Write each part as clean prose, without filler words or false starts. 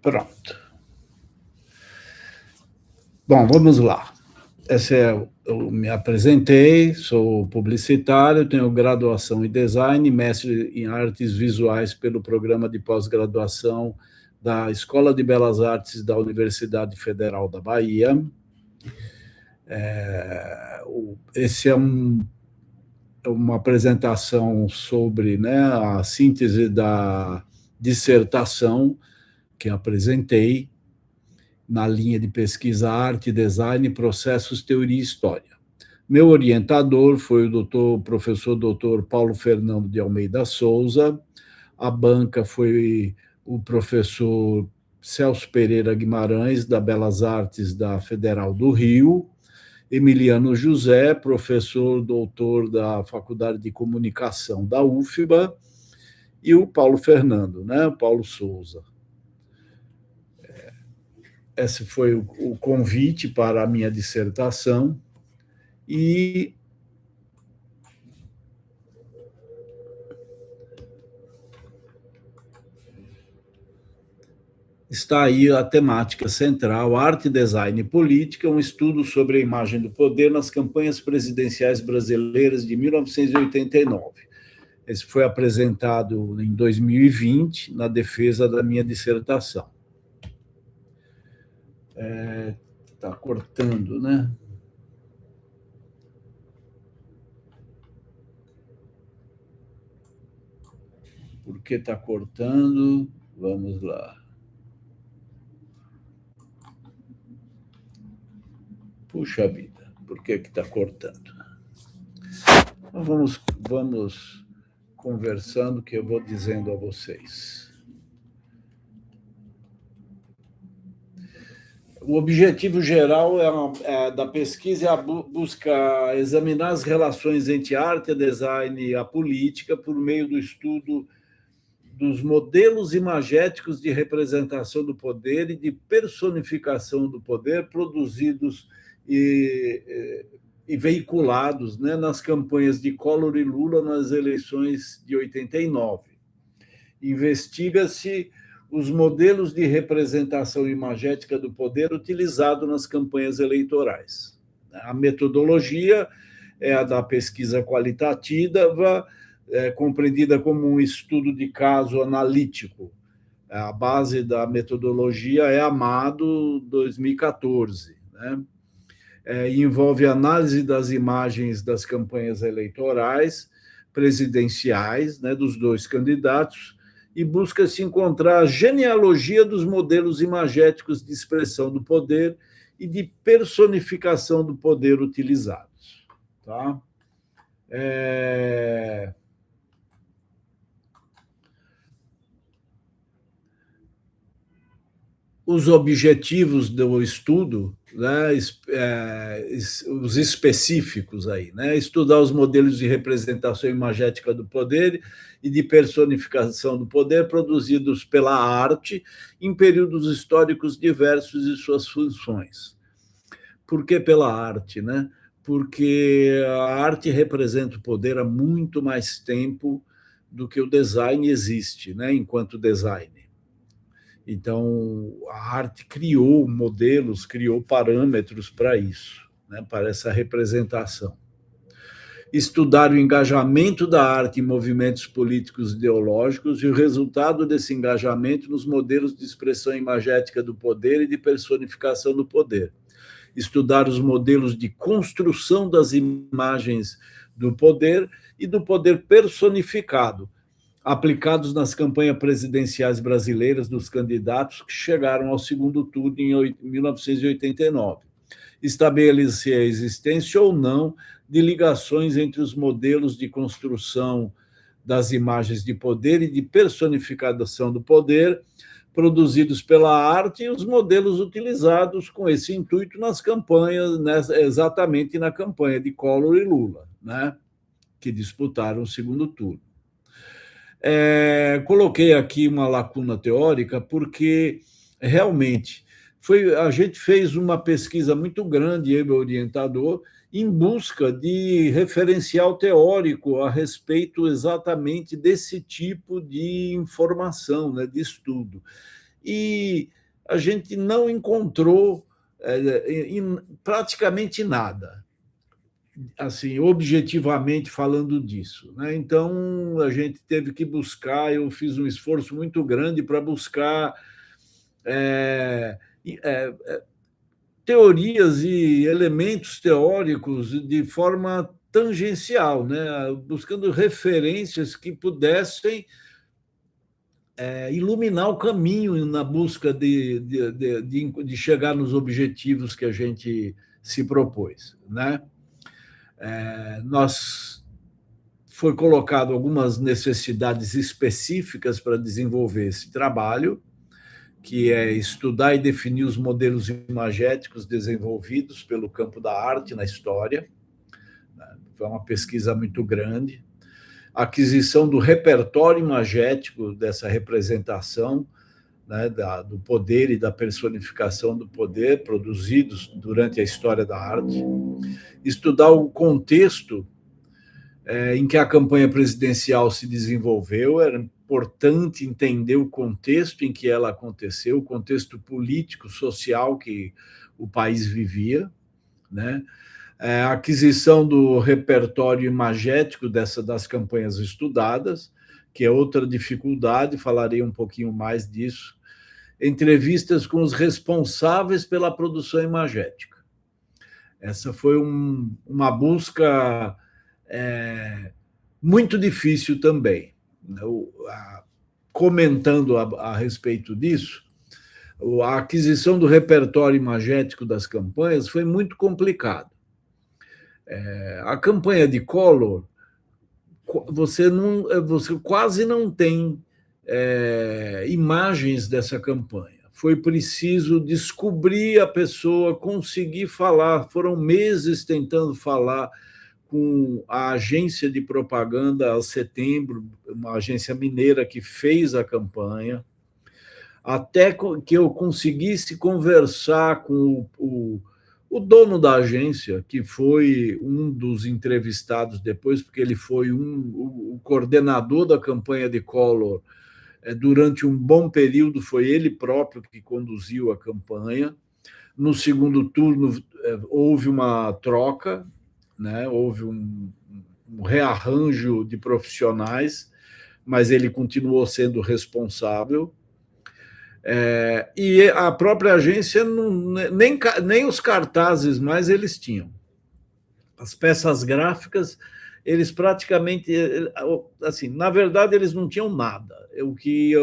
Pronto. Bom, vamos lá. Eu me apresentei, sou publicitário, tenho graduação em design, mestre em artes visuais pelo programa de pós-graduação da Escola de Belas Artes da Universidade Federal da Bahia. Esse é uma apresentação sobre, né, a síntese da dissertação que apresentei na linha de pesquisa Arte, Design, Processos, Teoria e História. Meu orientador foi o professor doutor Paulo Fernando de Almeida Souza, a banca foi o professor Celso Pereira Guimarães, da Belas Artes da Federal do Rio, Emiliano José, professor doutor da Faculdade de Comunicação da UFBA, e o Paulo Fernando, né, Paulo Souza. Esse foi o convite para a minha dissertação e está aí a temática central, Arte, Design e Política, um estudo sobre a imagem do poder nas campanhas presidenciais brasileiras de 1989. Esse foi apresentado em 2020, na defesa da minha dissertação. Está cortando, né? Por que está cortando? Vamos lá. Puxa vida, por que está cortando? Então vamos conversando que eu vou dizendo a vocês. O objetivo geral da pesquisa é buscar examinar as relações entre a arte, a design e a política por meio do estudo dos modelos imagéticos de representação do poder e de personificação do poder produzidos e veiculados, né, nas campanhas de Collor e Lula nas eleições de 89. Investiga-se os modelos de representação imagética do poder utilizado nas campanhas eleitorais. A metodologia é a da pesquisa qualitativa, compreendida como um estudo de caso analítico. A base da metodologia é Amado 2014, né? Envolve análise das imagens das campanhas eleitorais presidenciais, né, dos dois candidatos, e busca-se encontrar a genealogia dos modelos imagéticos de expressão do poder e de personificação do poder utilizados. Tá? Os objetivos do estudo, né, os específicos aí, né, estudar os modelos de representação imagética do poder e de personificação do poder produzidos pela arte em períodos históricos diversos e suas funções. Por que pela arte, né? Porque a arte representa o poder há muito mais tempo do que o design existe, né, enquanto design. Então, a arte criou modelos, criou parâmetros para isso, né, para essa representação. Estudar o engajamento da arte em movimentos políticos ideológicos e o resultado desse engajamento nos modelos de expressão imagética do poder e de personificação do poder. Estudar os modelos de construção das imagens do poder e do poder personificado, aplicados nas campanhas presidenciais brasileiras dos candidatos que chegaram ao segundo turno em 1989. Estabelecer a existência ou não de ligações entre os modelos de construção das imagens de poder e de personificação do poder produzidos pela arte e os modelos utilizados com esse intuito nas campanhas, né, exatamente na campanha de Collor e Lula, né, que disputaram o segundo turno. Coloquei aqui uma lacuna teórica porque realmente a gente fez uma pesquisa muito grande, eu e meu orientador, em busca de referencial teórico a respeito exatamente desse tipo de informação, né, de estudo. e a gente não encontrou praticamente nada, assim, objetivamente falando disso, né? Então a gente teve que buscar, eu fiz um esforço muito grande para buscar é, teorias e elementos teóricos de forma tangencial, né? Buscando referências que pudessem iluminar o caminho na busca de chegar nos objetivos que a gente se propôs, né? Nós foi colocado algumas necessidades específicas para desenvolver esse trabalho, que é estudar e definir os modelos imagéticos desenvolvidos pelo campo da arte na história. Foi uma pesquisa muito grande. A aquisição do repertório imagético dessa representação, né, do poder e da personificação do poder produzidos durante a história da arte. Estudar o contexto em que a campanha presidencial se desenvolveu, era importante entender o contexto em que ela aconteceu, o contexto político, social que o país vivia, né? A aquisição do repertório imagético das campanhas estudadas, que é outra dificuldade, falarei um pouquinho mais disso. Entrevistas com os responsáveis pela produção imagética. Essa foi uma busca muito difícil também. Comentando a respeito disso, a aquisição do repertório imagético das campanhas foi muito complicado. A campanha de Collor, você quase não tem imagens dessa campanha. Foi preciso descobrir a pessoa, conseguir falar. Foram meses tentando falar com a agência de propaganda a Setembro, uma agência mineira que fez a campanha, até que eu conseguisse conversar com o dono da agência, que foi um dos entrevistados depois, porque ele foi o coordenador da campanha de Collor durante um bom período, foi ele próprio que conduziu a campanha. No segundo turno, houve uma troca, né? Houve um rearranjo de profissionais, mas ele continuou sendo responsável. E a própria agência, nem os cartazes mais eles tinham. As peças gráficas, eles praticamente, assim, na verdade, eles não tinham nada. O que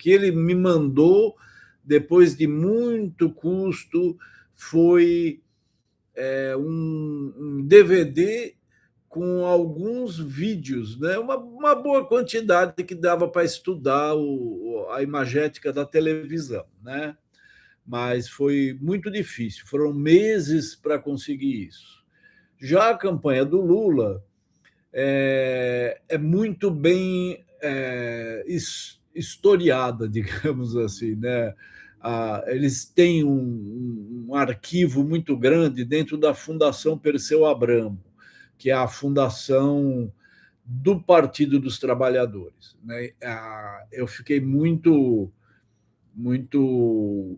ele me mandou, depois de muito custo, foi um DVD com alguns vídeos, né? Uma boa quantidade que dava para estudar a imagética da televisão, né? Mas foi muito difícil, foram meses para conseguir isso. Já a campanha do Lula é muito bem historiada, digamos assim, né? Eles têm um arquivo muito grande dentro da Fundação Perseu Abramo, que é a fundação do Partido dos Trabalhadores, né? Eu fiquei muito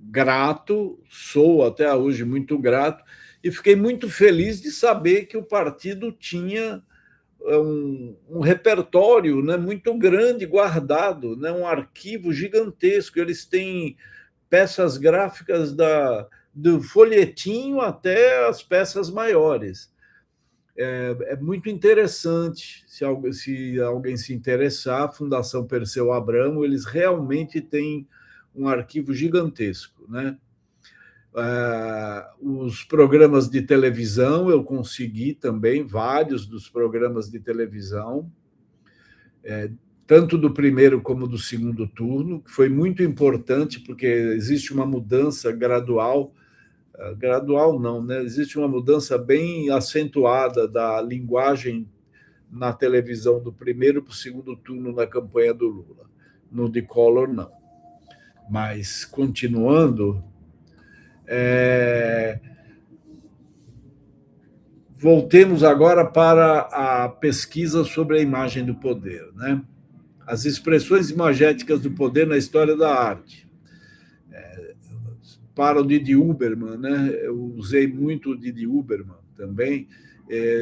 grato, sou até hoje muito grato, e fiquei muito feliz de saber que o partido tinha um repertório, né, muito grande guardado, né, um arquivo gigantesco. Eles têm peças gráficas do folhetinho até as peças maiores. É muito interessante, se alguém se interessar, a Fundação Perseu Abramo, eles realmente têm um arquivo gigantesco, né? Os programas de televisão, eu consegui também vários dos programas de televisão, tanto do primeiro como do segundo turno, que foi muito importante, porque existe uma mudança gradual não, né? Existe uma mudança bem acentuada da linguagem na televisão do primeiro para o segundo turno na campanha do Lula. No de Collor, não. Mas, continuando, voltemos agora para a pesquisa sobre a imagem do poder, né? As expressões imagéticas do poder na história da arte. Para o Didi Huberman, né? Eu usei muito o Didi Huberman também,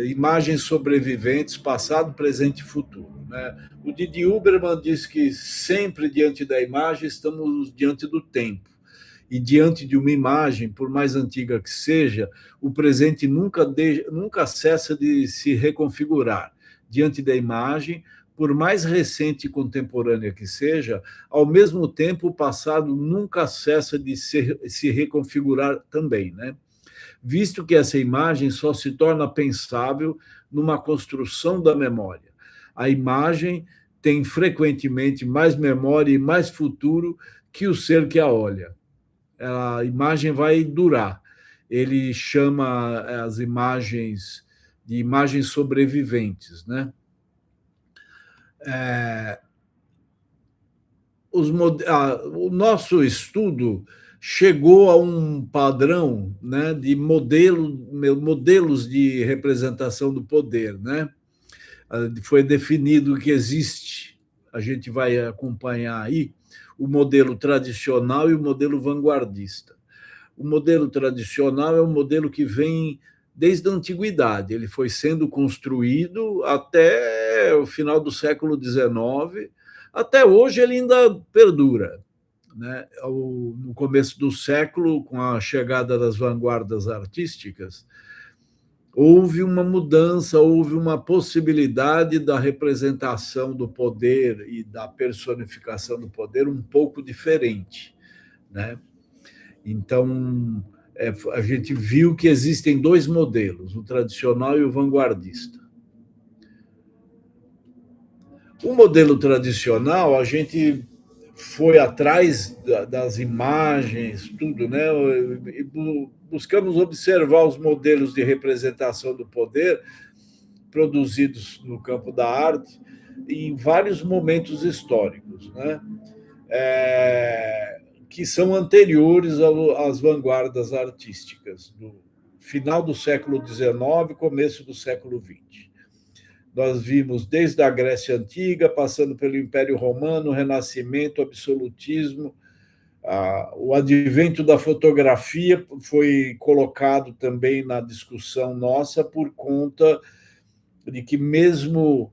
imagens sobreviventes, passado, presente e futuro. Né? O Didi Huberman diz que sempre diante da imagem estamos diante do tempo. E diante de uma imagem, por mais antiga que seja, o presente nunca cessa de se reconfigurar. Diante da imagem, por mais recente e contemporânea que seja, ao mesmo tempo o passado nunca cessa de se reconfigurar também, né? Visto que essa imagem só se torna pensável numa construção da memória. A imagem tem frequentemente mais memória e mais futuro que o ser que a olha. A imagem vai durar. Ele chama as imagens de imagens sobreviventes, né? O nosso estudo chegou a um padrão, né, de modelos de representação do poder, né? Foi definido que existe, a gente vai acompanhar aí, o modelo tradicional e o modelo vanguardista. O modelo tradicional é um modelo que vem desde a antiguidade, ele foi sendo construído até o final do século XIX, até hoje ele ainda perdura. Né? No começo do século, com a chegada das vanguardas artísticas, houve uma mudança, houve uma possibilidade da representação do poder e da personificação do poder um pouco diferente, né? Então, a gente viu que existem dois modelos, o tradicional e o vanguardista. O modelo tradicional, a gente foi atrás das imagens, tudo, né? E buscamos observar os modelos de representação do poder produzidos no campo da arte em vários momentos históricos, né? Que são anteriores às vanguardas artísticas, do final do século XIX, começo do século XX. Nós vimos desde a Grécia Antiga, passando pelo Império Romano, Renascimento, Absolutismo, o advento da fotografia foi colocado também na discussão nossa por conta de que mesmo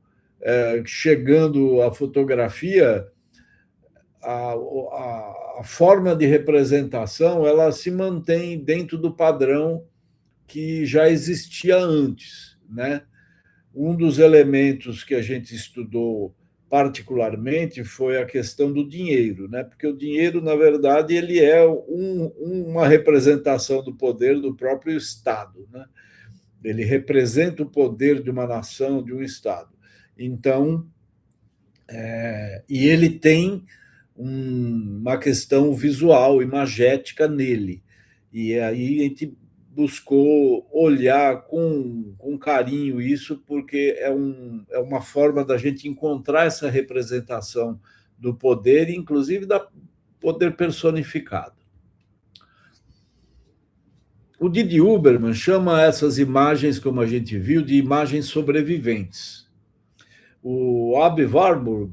chegando à fotografia, a forma de representação ela se mantém dentro do padrão que já existia antes, né? Um dos elementos que a gente estudou particularmente foi a questão do dinheiro, né? Porque o dinheiro, na verdade, ele é uma representação do poder do próprio Estado, né? Ele representa o poder de uma nação, de um Estado. Então, e ele tem uma questão visual, imagética nele. E aí a gente buscou olhar com carinho isso, porque é uma forma da gente encontrar essa representação do poder, inclusive do poder personificado. O Didi Huberman chama essas imagens, como a gente viu, de imagens sobreviventes. O Aby Warburg,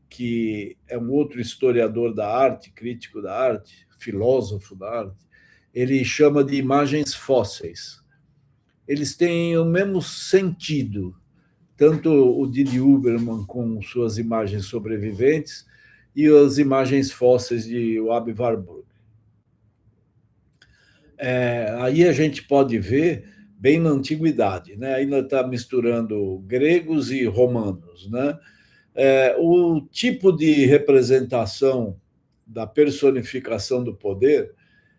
que é um outro historiador da arte, crítico da arte, filósofo da arte, ele chama de imagens fósseis. Eles têm o mesmo sentido, tanto o Didi Huberman com suas imagens sobreviventes e as imagens fósseis de Aby Warburg. Aí a gente pode ver bem na antiguidade, né? Ainda está misturando gregos e romanos, né? O tipo de representação da personificação do poder,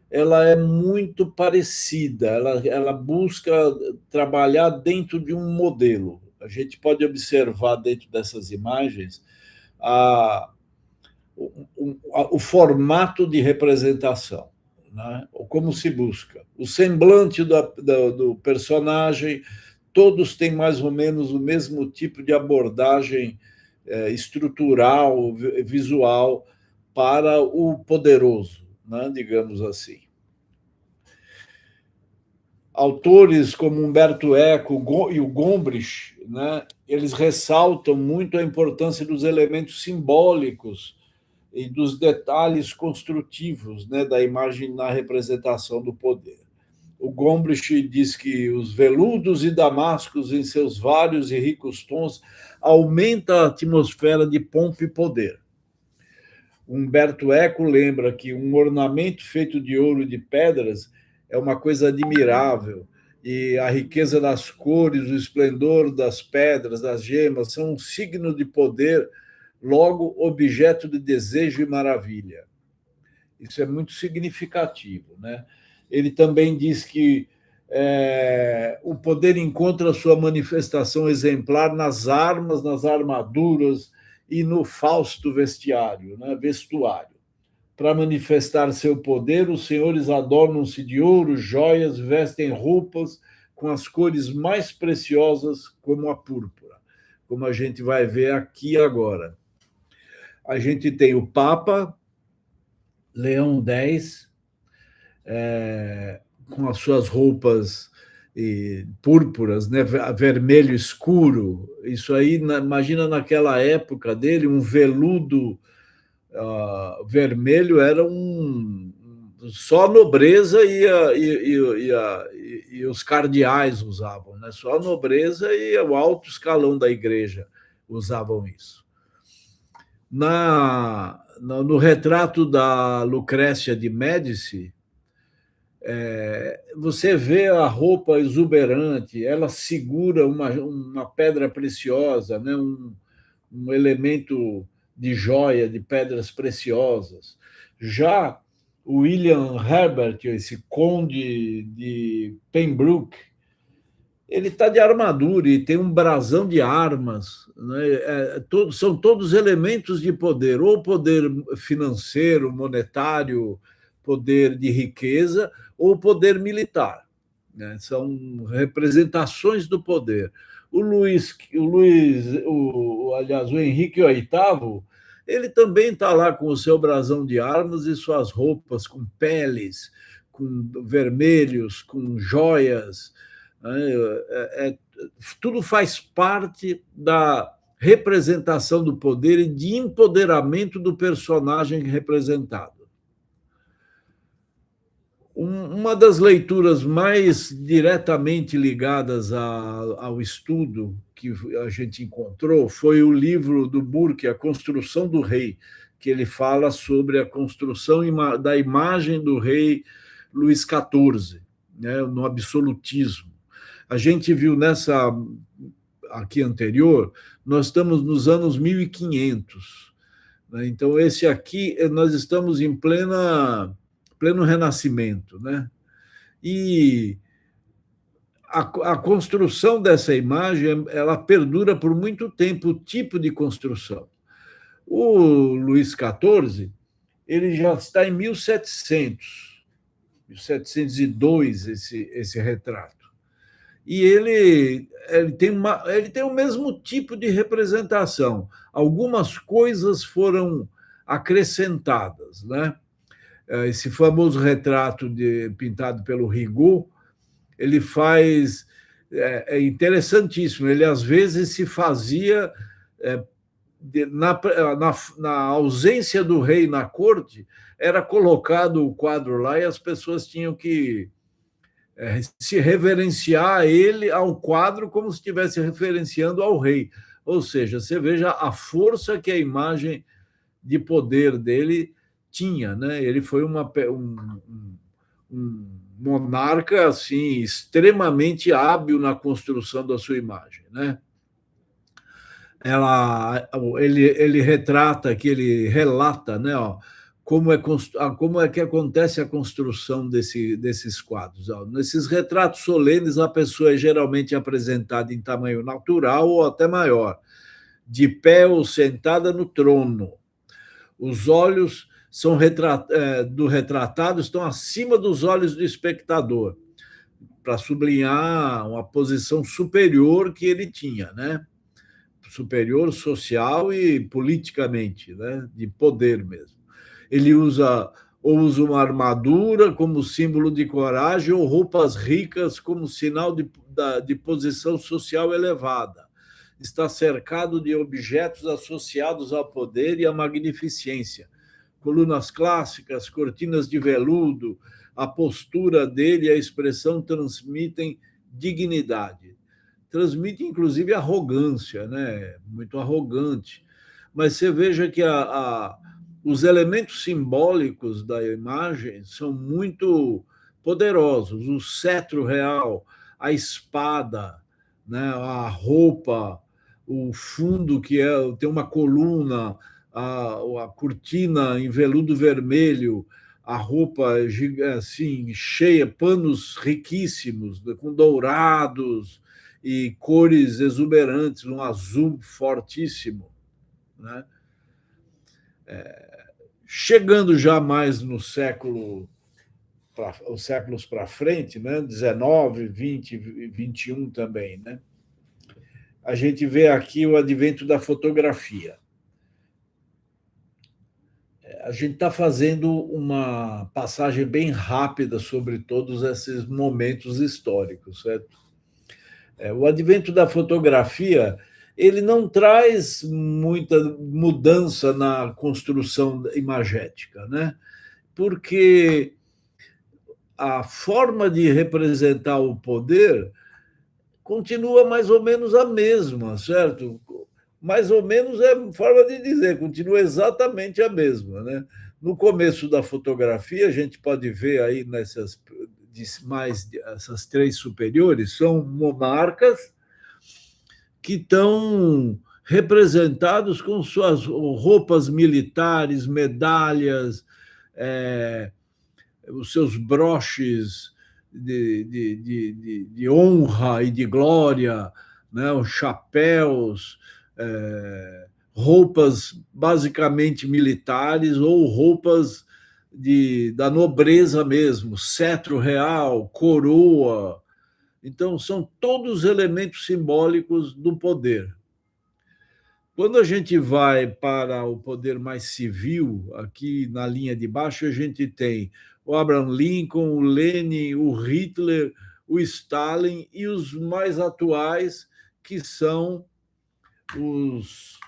ela é muito parecida, ela busca trabalhar dentro de um modelo. A gente pode observar dentro dessas imagens o formato de representação, né? Como se busca. O semblante do personagem, todos têm mais ou menos o mesmo tipo de abordagem estrutural, visual para o poderoso, né? Digamos assim. Autores como Umberto Eco e o Gombrich, né? Eles ressaltam muito a importância dos elementos simbólicos e dos detalhes construtivos, né, da imagem na representação do poder. O Gombrich diz que os veludos e damascos, em seus vários e ricos tons, aumentam a atmosfera de pompa e poder. Humberto Eco lembra que um ornamento feito de ouro e de pedras é uma coisa admirável, e a riqueza das cores, o esplendor das pedras, das gemas, são um signo de poder, logo objeto de desejo e maravilha. Isso é muito significativo, né? Ele também diz que o poder encontra sua manifestação exemplar nas armas, nas armaduras e no fausto vestiário, né? Vestuário. Para manifestar seu poder, os senhores adornam-se de ouro, joias, vestem roupas com as cores mais preciosas, como a púrpura, como a gente vai ver aqui agora. A gente tem o Papa Leão X, com as suas roupas púrpuras, né, vermelho escuro. Isso aí, imagina naquela época dele, um veludo vermelho era só a nobreza e os cardeais usavam, né? Só a nobreza e o alto escalão da igreja usavam isso. No retrato da Lucrécia de Médici, você vê a roupa exuberante, ela segura uma pedra preciosa, né? Um elemento de joia, de pedras preciosas. Já o William Herbert, esse conde de Pembroke, ele está de armadura e tem um brasão de armas, né? São todos elementos de poder, ou poder financeiro, monetário, poder de riqueza, ou poder militar, né? São representações do poder. Aliás, o Henrique VIII, ele também está lá com o seu brasão de armas e suas roupas com peles, com vermelhos, com joias. Tudo faz parte da representação do poder e de empoderamento do personagem representado. Uma das leituras mais diretamente ligadas ao estudo que a gente encontrou foi o livro do Burke, A Construção do Rei, que ele fala sobre a construção da imagem do rei Luís XIV, né, no absolutismo. A gente viu nessa aqui anterior, nós estamos nos anos 1500, né? Então, esse aqui, nós estamos em pleno Renascimento, né? E a construção dessa imagem, ela perdura por muito tempo, o tipo de construção. O Luís XIV, ele já está em 1702, esse retrato. E ele tem o mesmo tipo de representação. Algumas coisas foram acrescentadas, né? Esse famoso retrato pintado pelo Rigaud, ele faz... É interessantíssimo, ele às vezes se fazia... Na ausência do rei na corte, era colocado o quadro lá e as pessoas tinham que se reverenciar a ele, ao quadro, como se estivesse referenciando ao rei. Ou seja, você veja a força que a imagem de poder dele tinha, né? Ele foi um monarca assim extremamente hábil na construção da sua imagem, né? Ele retrata aqui, ele relata, né, como é que acontece a construção desses quadros. Nesses retratos solenes, a pessoa é geralmente apresentada em tamanho natural ou até maior, de pé ou sentada no trono. Os olhos do retratado estão acima dos olhos do espectador, para sublinhar uma posição superior que ele tinha, né? Superior social e politicamente, né? De poder mesmo. Ele usa uma armadura como símbolo de coragem ou roupas ricas como sinal de posição social elevada. Está cercado de objetos associados ao poder e à magnificência, colunas clássicas, cortinas de veludo, a postura dele e a expressão transmitem dignidade. Transmite, inclusive, arrogância, né? Muito arrogante. Mas você veja que os elementos simbólicos da imagem são muito poderosos. O cetro real, a espada, né? A roupa, o fundo tem uma coluna, a cortina em veludo vermelho, a roupa assim cheia, panos riquíssimos, com dourados e cores exuberantes, um azul fortíssimo, né? Chegando já mais no os séculos para frente, né? 19, 20, 21 também, né? A gente vê aqui o advento da fotografia. A gente está fazendo uma passagem bem rápida sobre todos esses momentos históricos, certo? O advento da fotografia, ele não traz muita mudança na construção imagética, né? Porque a forma de representar o poder continua mais ou menos a mesma, certo? Mais ou menos é forma de dizer, continua exatamente a mesma, né? No começo da fotografia, a gente pode ver aí essas três superiores, são monarcas que estão representados com suas roupas militares, medalhas, os seus broches de honra e de glória, né? Os chapéus, roupas basicamente militares ou roupas da nobreza mesmo, cetro real, coroa. Então, são todos elementos simbólicos do poder. Quando a gente vai para o poder mais civil, aqui na linha de baixo, a gente tem o Abraham Lincoln, o Lenin, o Hitler, o Stalin e os mais atuais, que são os.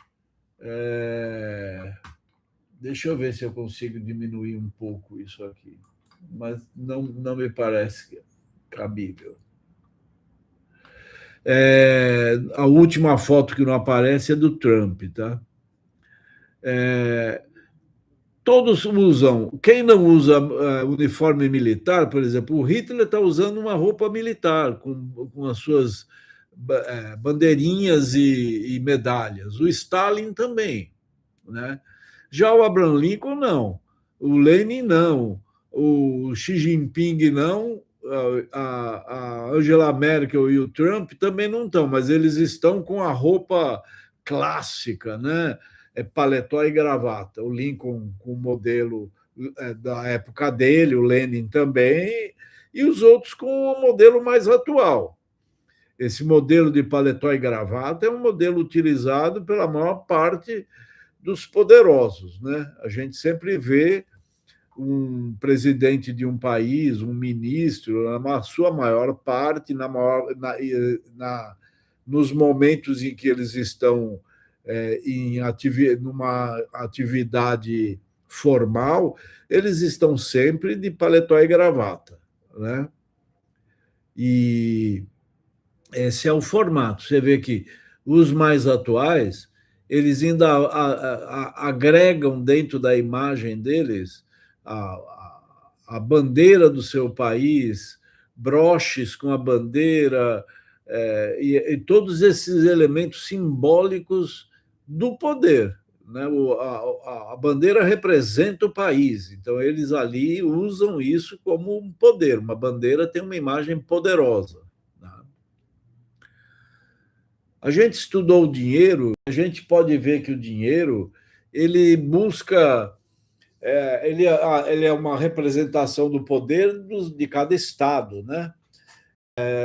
Deixa eu ver se eu consigo diminuir um pouco isso aqui, mas não me parece cabível. A última foto que não aparece é do Trump, tá? Todos usam. Quem não usa uniforme militar, por exemplo, o Hitler está usando uma roupa militar, com as suas bandeirinhas e medalhas. O Stalin também, né? Já o Abraham Lincoln, não. O Lenin, não. O Xi Jinping, não. A Angela Merkel e o Trump também não estão, mas eles estão com a roupa clássica, né? Paletó e gravata. O Lincoln com o modelo da época dele, o Lenin também, e os outros com o modelo mais atual. Esse modelo de paletó e gravata é um modelo utilizado pela maior parte dos poderosos, né? A gente sempre vê um presidente de um país, um ministro, na sua maior parte, nos momentos em que eles estão numa atividade formal, eles estão sempre de paletó e gravata, né? E esse é o formato. Você vê que os mais atuais, eles ainda agregam dentro da imagem deles a bandeira do seu país, broches com a bandeira, e todos esses elementos simbólicos do poder, né? A bandeira representa o país, então eles ali usam isso como um poder. Uma bandeira tem uma imagem poderosa. A gente estudou o dinheiro, a gente pode ver que o dinheiro ele busca, ele é uma representação do poder de cada estado, né?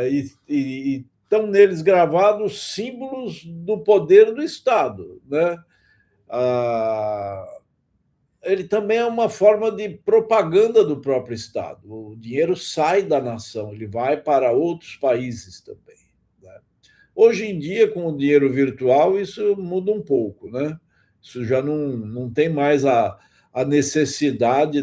E estão neles gravados símbolos do poder do estado, né? Ele também é uma forma de propaganda do próprio estado. O dinheiro sai da nação, ele vai para outros países também. Hoje em dia, com o dinheiro virtual, isso muda um pouco, né? Isso já não tem mais a necessidade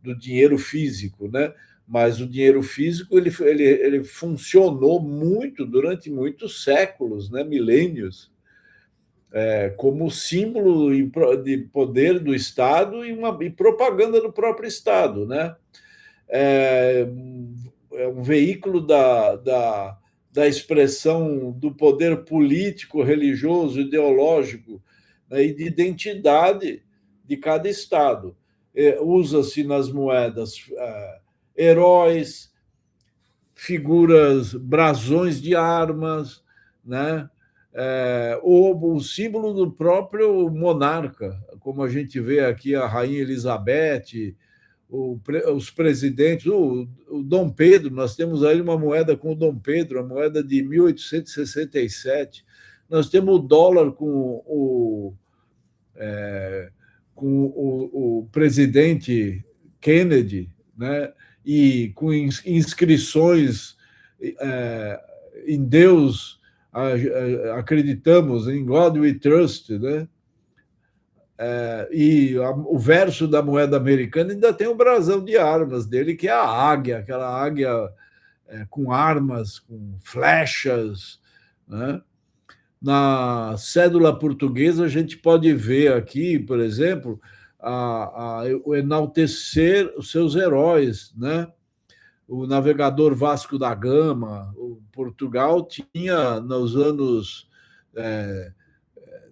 do dinheiro físico, né? Mas o dinheiro físico ele funcionou muito durante muitos séculos, né? Milênios, como símbolo de poder do Estado e propaganda do próprio Estado, né? É, é um veículo da expressão do poder político, religioso, ideológico, né, e de identidade de cada Estado. Usa-se nas moedas heróis, figuras, brasões de armas, né? O símbolo do próprio monarca, como a gente vê aqui a Rainha Elizabeth, os presidentes, o Dom Pedro, nós temos aí uma moeda com o Dom Pedro, a moeda de 1867. Nós temos o dólar com o presidente Kennedy, né? E com inscrições em Deus, acreditamos, em God we trust, né? O verso da moeda americana ainda tem o brasão de armas dele, que é a águia, aquela águia com armas, com flechas, né? Na cédula portuguesa, a gente pode ver aqui, por exemplo, o enaltecer os seus heróis, né? O navegador Vasco da Gama, o Portugal tinha, nos anos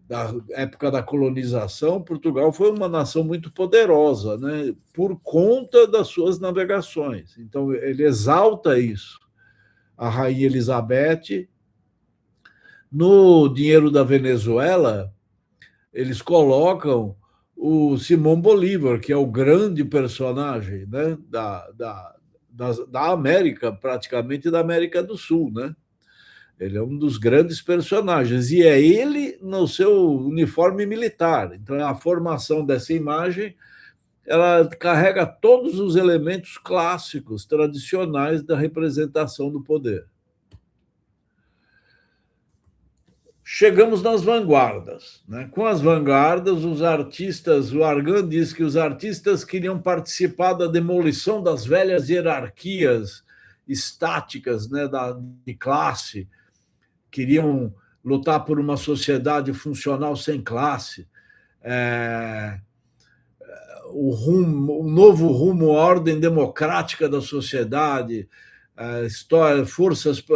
da época da colonização, Portugal foi uma nação muito poderosa, né? Por conta das suas navegações. Então, ele exalta isso. A Rainha Elizabeth. No dinheiro da Venezuela, eles colocam o Simão Bolívar, que é o grande personagem, né, da América, praticamente da América do Sul, né? Ele é um dos grandes personagens, e é ele no seu uniforme militar. Então, a formação dessa imagem, ela carrega todos os elementos clássicos, tradicionais da representação do poder. Chegamos nas vanguardas, né? Com as vanguardas, os artistas, o Argan diz que os artistas queriam participar da demolição das velhas hierarquias estáticas, né, de classe, queriam lutar por uma sociedade funcional sem classe, o novo rumo à ordem democrática da sociedade, a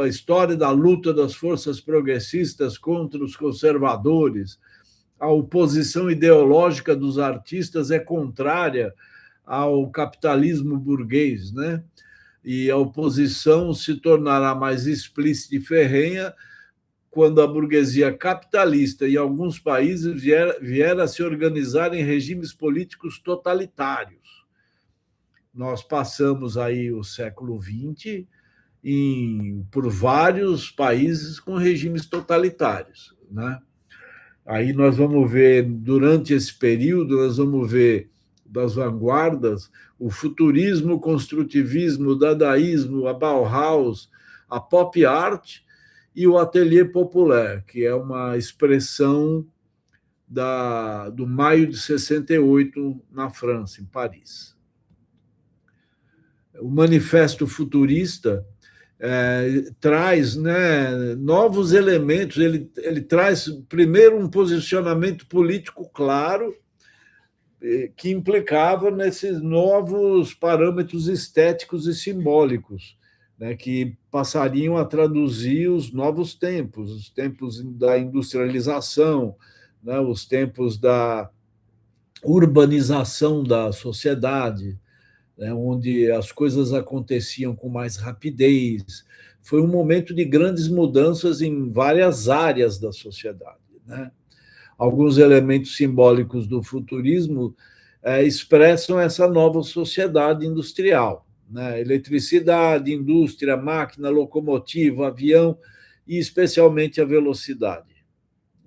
história da luta das forças progressistas contra os conservadores. A oposição ideológica dos artistas é contrária ao capitalismo burguês, né? E a oposição se tornará mais explícita e ferrenha quando a burguesia capitalista em alguns países vier a se organizar em regimes políticos totalitários. Nós passamos aí o século XX por vários países com regimes totalitários, né? Aí nós vamos ver, durante esse período, nós vamos ver das vanguardas, o futurismo, o construtivismo, o dadaísmo, a Bauhaus, a pop art e o atelier populaire, que é uma expressão do maio de 68 na França, em Paris. O Manifesto Futurista traz, né, novos elementos. Ele traz, primeiro, um posicionamento político claro, que implicava nesses novos parâmetros estéticos e simbólicos, né, que passariam a traduzir os novos tempos, os tempos da industrialização, né, os tempos da urbanização da sociedade, né, onde as coisas aconteciam com mais rapidez. Foi um momento de grandes mudanças em várias áreas da sociedade, né? Alguns elementos simbólicos do futurismo expressam essa nova sociedade industrial, né? Eletricidade, indústria, máquina, locomotiva, avião e especialmente a velocidade,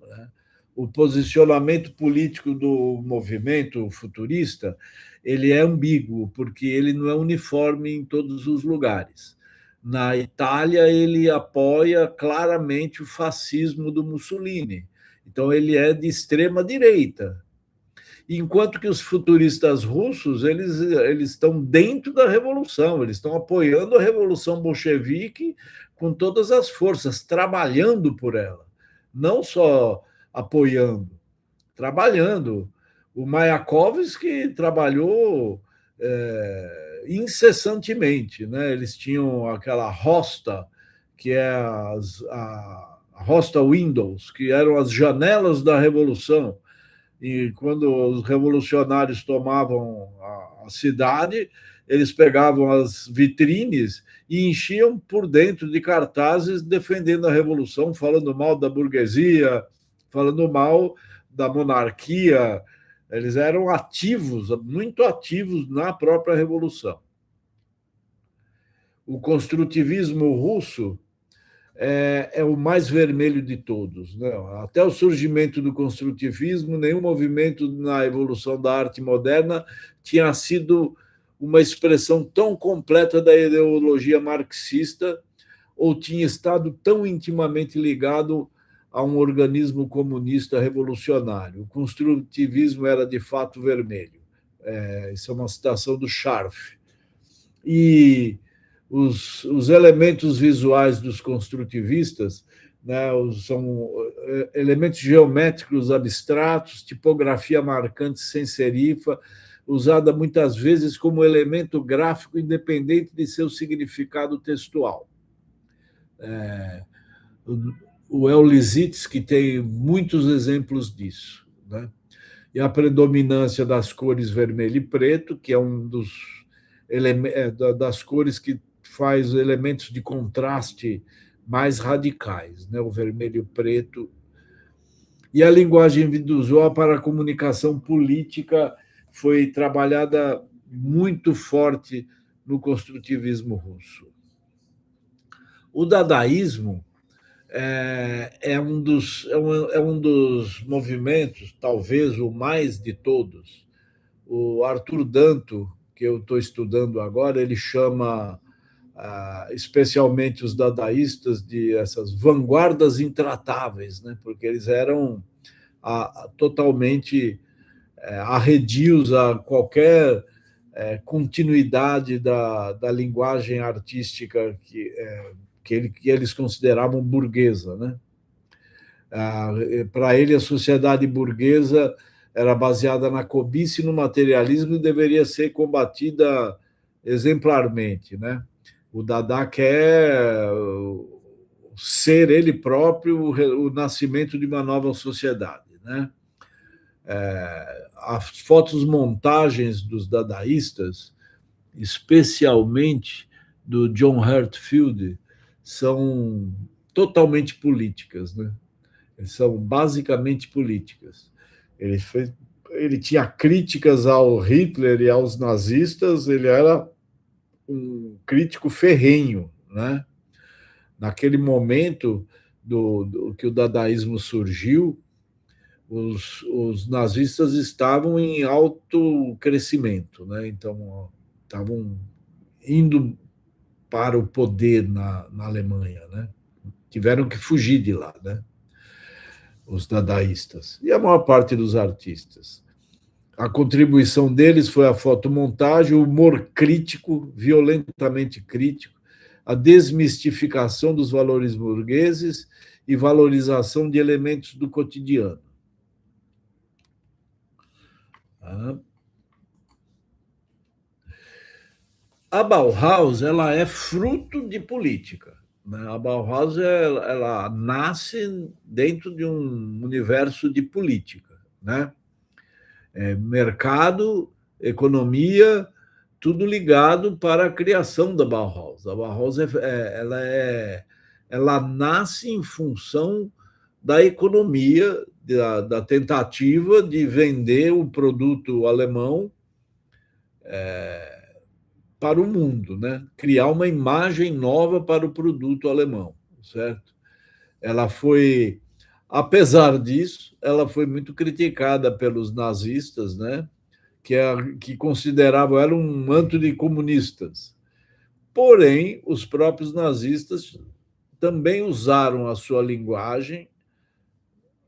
né? O posicionamento político do movimento futurista, ele é ambíguo, porque ele não é uniforme em todos os lugares. Na Itália, ele apoia claramente o fascismo do Mussolini. Então, ele é de extrema direita. enquanto que os futuristas russos eles estão dentro da revolução, eles estão apoiando a revolução bolchevique com todas as forças, trabalhando por ela, não só apoiando, trabalhando. O Mayakovsky trabalhou incessantemente, né? Eles tinham aquela Rosta, que é a Rosta Windows, que eram as janelas da revolução. E quando os revolucionários tomavam a cidade, eles pegavam as vitrines e enchiam por dentro de cartazes defendendo a revolução, falando mal da burguesia, falando mal da monarquia. Eles eram ativos, muito ativos na própria revolução. O construtivismo russo é o mais vermelho de todos, né? Até o surgimento do construtivismo, nenhum movimento na evolução da arte moderna tinha sido uma expressão tão completa da ideologia marxista ou tinha estado tão intimamente ligado a um organismo comunista revolucionário. O construtivismo era de fato vermelho. Isso é uma citação do Scharf. E os elementos visuais dos construtivistas, né, são elementos geométricos abstratos, tipografia marcante sem serifa, usada muitas vezes como elemento gráfico independente de seu significado textual. O El Lissitzky tem muitos exemplos disso, né? E a predominância das cores vermelho e preto, que é um das cores que faz elementos de contraste mais radicais, né? O vermelho e o preto. E a linguagem visual para a comunicação política foi trabalhada muito forte no construtivismo russo. O dadaísmo é um dos movimentos, talvez o mais de todos. O Arthur Danto, que eu estou estudando agora, ele chama especialmente os dadaístas de essas vanguardas intratáveis, né? Porque eles eram totalmente arredios a qualquer continuidade da linguagem artística que eles consideravam burguesa, né? Para ele, a sociedade burguesa era baseada na cobiça e no materialismo e deveria ser combatida exemplarmente, né? O Dada quer ser ele próprio o nascimento de uma nova sociedade, né? As fotos-montagens dos dadaístas, especialmente do John Heartfield, são totalmente políticas, né? São basicamente políticas. Ele tinha críticas ao Hitler e aos nazistas, ele era um crítico ferrenho, né? Naquele momento que o dadaísmo surgiu, os nazistas estavam em alto crescimento, né? Então estavam indo para o poder na Alemanha, né? Tiveram que fugir de lá, né? Os dadaístas e a maior parte dos artistas. A contribuição deles foi a fotomontagem, o humor crítico, violentamente crítico, a desmistificação dos valores burgueses e valorização de elementos do cotidiano. A Bauhaus ela é fruto de política, né? A Bauhaus ela nasce dentro de um universo de política, né? Mercado, economia, tudo ligado para a criação da Bauhaus. A Bauhaus ela nasce em função da economia, da tentativa de vender o produto alemão para o mundo, né? Criar uma imagem nova para o produto alemão, certo? Ela foi, apesar disso, ela foi muito criticada pelos nazistas, né? Que consideravam ela um manto de comunistas. Porém, os próprios nazistas também usaram a sua linguagem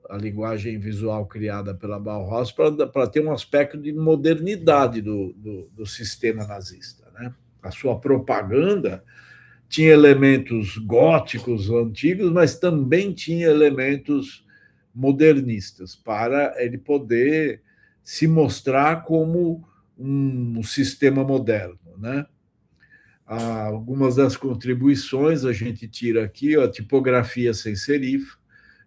a linguagem visual criada pela Bauhaus para ter um aspecto de modernidade do sistema nazista, né? A sua propaganda tinha elementos góticos antigos, mas também tinha elementos modernistas para ele poder se mostrar como um sistema moderno, né? Algumas das contribuições a gente tira aqui, ó, tipografia sem serif,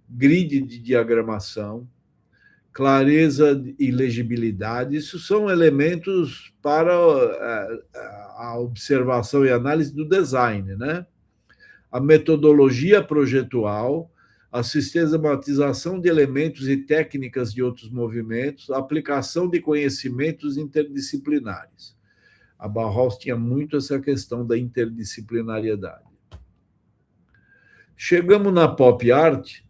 grid de diagramação, clareza e legibilidade. Isso são elementos para a observação e análise do design, né? A metodologia projetual, a sistematização de elementos e técnicas de outros movimentos, a aplicação de conhecimentos interdisciplinares. A Bauhaus tinha muito essa questão da interdisciplinariedade. Chegamos na pop art.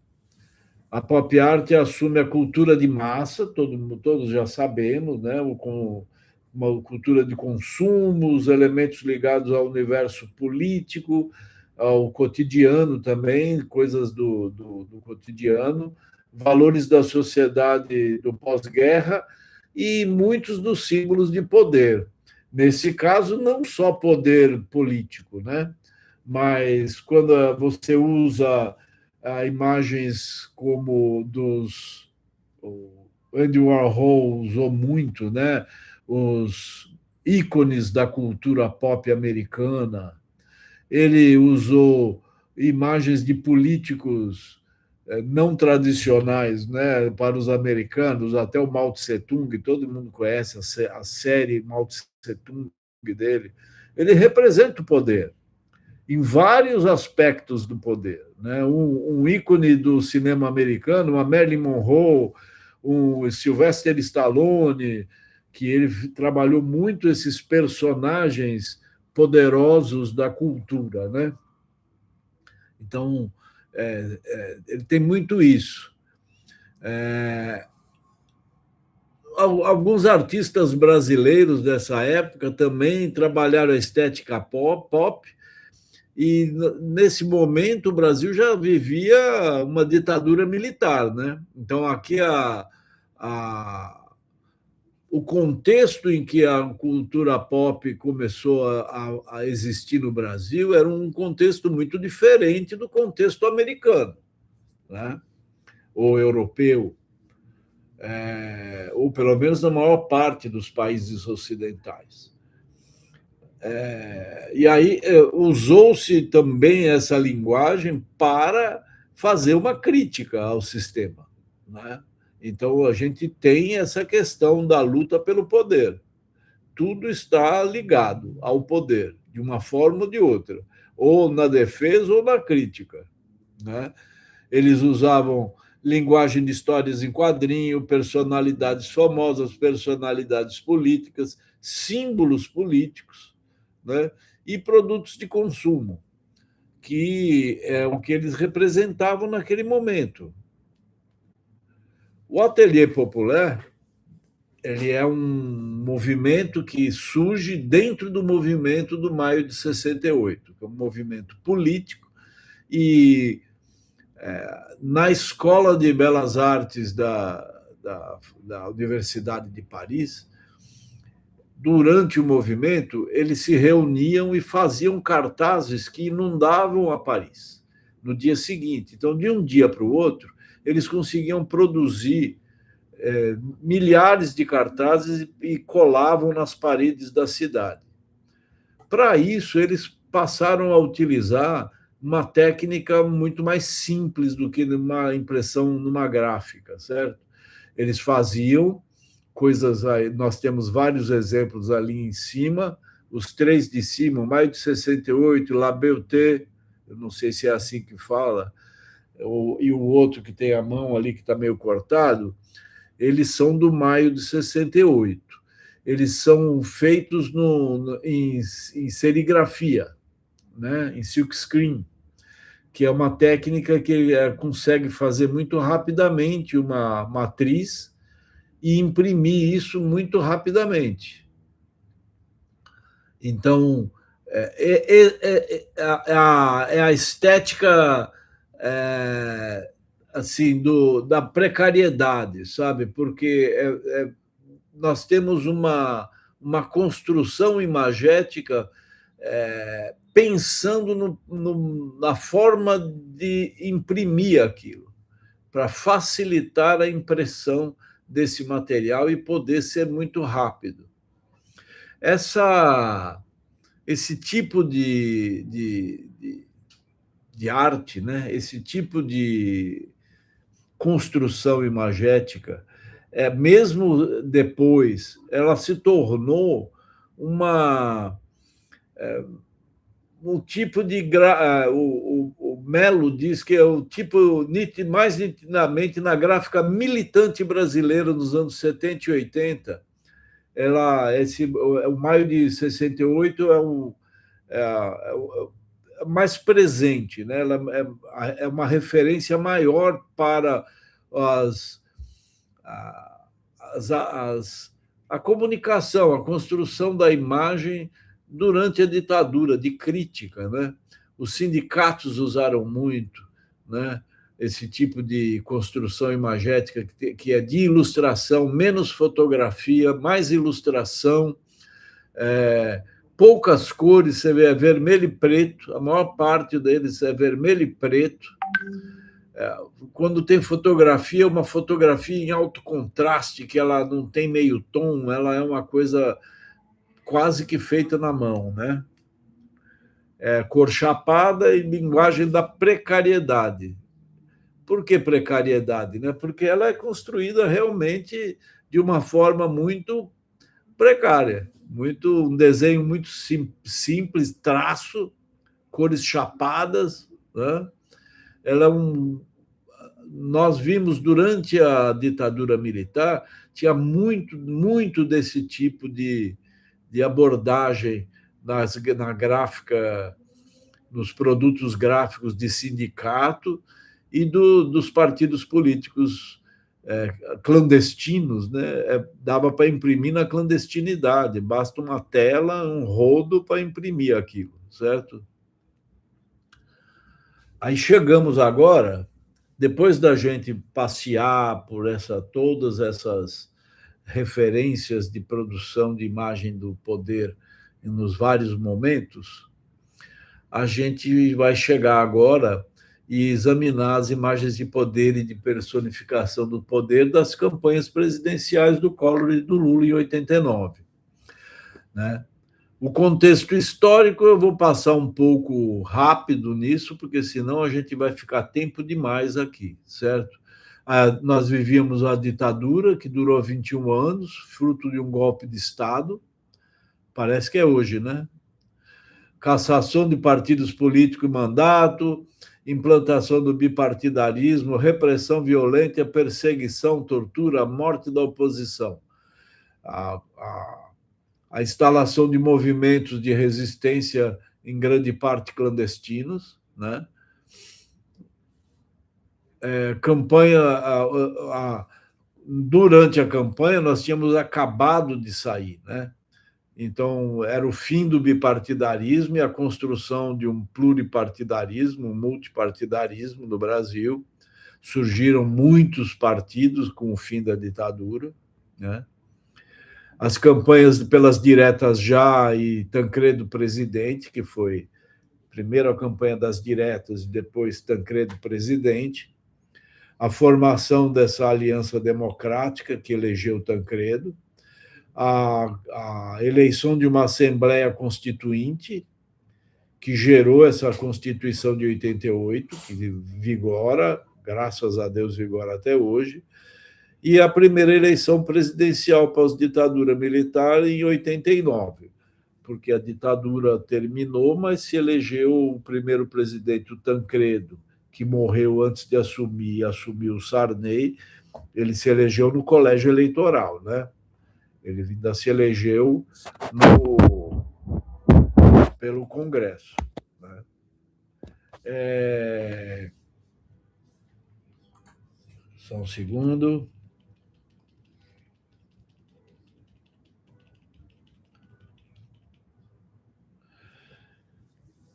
A pop art assume a cultura de massa, todos já sabemos, né? Com uma cultura de consumo, os elementos ligados ao universo político, ao cotidiano também, coisas do cotidiano, valores da sociedade do pós-guerra e muitos dos símbolos de poder. Nesse caso, não só poder político, né? Mas quando você usa imagens como o Andy Warhol usou muito, né? Os ícones da cultura pop americana. Ele usou imagens de políticos não tradicionais, né, para os americanos, até o Mao Tse Tung, todo mundo conhece a série Mao Tse Tung dele. Ele representa o poder em vários aspectos do poder, né? Um ícone do cinema americano, uma Marilyn Monroe, um Sylvester Stallone, que ele trabalhou muito esses personagens poderosos da cultura, né? Então, ele tem muito isso. Alguns artistas brasileiros dessa época também trabalharam a estética pop, e nesse momento o Brasil já vivia uma ditadura militar, né? Então aqui o contexto em que a cultura pop começou a existir no Brasil era um contexto muito diferente do contexto americano, né? Ou europeu, ou pelo menos na maior parte dos países ocidentais. E aí usou-se também essa linguagem para fazer uma crítica ao sistema, né? Então a gente tem essa questão da luta pelo poder. Tudo está ligado ao poder, de uma forma ou de outra, ou na defesa ou na crítica, né? Eles usavam linguagem de histórias em quadrinho, personalidades famosas, personalidades políticas, símbolos políticos, né? E produtos de consumo, que é o que eles representavam naquele momento. O Ateliê Popular ele é um movimento que surge dentro do movimento do Maio de 68, que é um movimento político, e na Escola de Belas Artes da Universidade de Paris, durante o movimento, eles se reuniam e faziam cartazes que inundavam a Paris no dia seguinte. Então, de um dia para o outro, eles conseguiam produzir milhares de cartazes e colavam nas paredes da cidade. Para isso, eles passaram a utilizar uma técnica muito mais simples do que numa impressão numa gráfica, certo? Eles faziam coisas aí, nós temos vários exemplos ali em cima, os três de cima, Maio de 68, La Beauté, eu não sei se é assim que fala, e o outro que tem a mão ali que está meio cortado, eles são do Maio de 68. Eles são feitos em serigrafia, né? Em silkscreen, que é uma técnica que consegue fazer muito rapidamente uma matriz e imprimir isso muito rapidamente. Então, é a estética assim, da precariedade, sabe? Porque nós temos uma construção imagética pensando na forma de imprimir aquilo, para facilitar a impressão desse material e poder ser muito rápido. Esse tipo de arte, né? Esse tipo de construção imagética, mesmo depois, ela se tornou uma um tipo de o Melo diz que é o tipo mais nitidamente na gráfica militante brasileira dos anos 70 e 80. O maio de 68 é mais presente, né? Ela é uma referência maior para as, as, as, a comunicação, a construção da imagem durante a ditadura, de crítica, né? Os sindicatos usaram muito, né? Esse tipo de construção imagética que é de ilustração, menos fotografia, mais ilustração, poucas cores, você vê, é vermelho e preto, a maior parte deles é vermelho e preto. Quando tem fotografia, uma fotografia em alto contraste, que ela não tem meio tom, ela é uma coisa quase que feita na mão, né? Cor chapada e linguagem da precariedade. Por que precariedade? Né? Porque ela é construída realmente de uma forma muito precária, um desenho muito simples, traço, cores chapadas, né? Ela é nós vimos durante a ditadura militar, tinha muito desse tipo de abordagem na gráfica, nos produtos gráficos de sindicato e dos partidos políticos clandestinos, né? Dava para imprimir na clandestinidade, basta uma tela, um rodo para imprimir aquilo, certo? Aí chegamos agora, depois da gente passear por todas essas referências de produção de imagem do poder nos vários momentos, a gente vai chegar agora e examinar as imagens de poder e de personificação do poder das campanhas presidenciais do Collor e do Lula em 89, né? O contexto histórico eu vou passar um pouco rápido nisso, porque senão a gente vai ficar tempo demais aqui, certo? Nós vivíamos a ditadura que durou 21 anos, fruto de um golpe de Estado, parece que é hoje, né? Cassação de partidos políticos e mandato, implantação do bipartidarismo, repressão violenta, perseguição, tortura, morte da oposição. A instalação de movimentos de resistência, em grande parte clandestinos, né? Durante a campanha, nós tínhamos acabado de sair, né? Então, era o fim do bipartidarismo e a construção de um pluripartidarismo, um multipartidarismo no Brasil. Surgiram muitos partidos com o fim da ditadura, né? As campanhas pelas diretas já e Tancredo presidente, que foi primeiro a campanha das diretas e depois Tancredo presidente, a formação dessa aliança democrática que elegeu Tancredo, a eleição de uma Assembleia Constituinte, que gerou essa Constituição de 88, que vigora, graças a Deus, vigora até hoje, e a primeira eleição presidencial pós-ditadura militar em 89, porque a ditadura terminou, mas se elegeu o primeiro presidente, o Tancredo, que morreu antes de assumir, e assumiu o Sarney. Ele se elegeu no colégio eleitoral, né? Ele ainda se elegeu pelo Congresso, né? Só um segundo.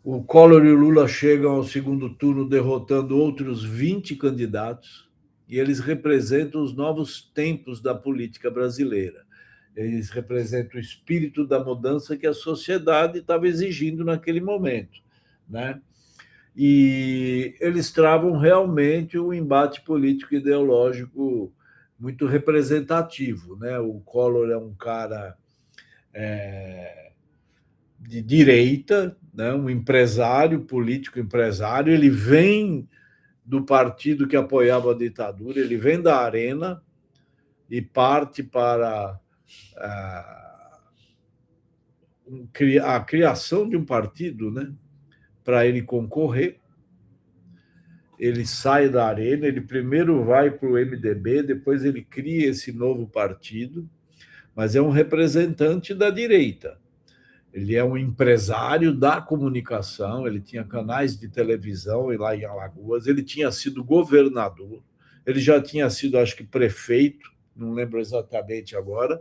O Collor e o Lula chegam ao segundo turno derrotando outros 20 candidatos e eles representam os novos tempos da política brasileira. Eles representam o espírito da mudança que a sociedade estava exigindo naquele momento, né? E eles travam realmente um embate político ideológico muito representativo, né? O Collor é um cara de direita, né? Um empresário, político empresário, ele vem do partido que apoiava a ditadura, ele vem da Arena e parte para a criação de um partido, né? Para ele concorrer. Ele sai da Arena, ele primeiro vai para o MDB, depois ele cria esse novo partido, mas é um representante da direita. Ele é um empresário da comunicação, ele tinha canais de televisão lá em Alagoas, ele tinha sido governador, ele já tinha sido, acho que, prefeito, não lembro exatamente agora,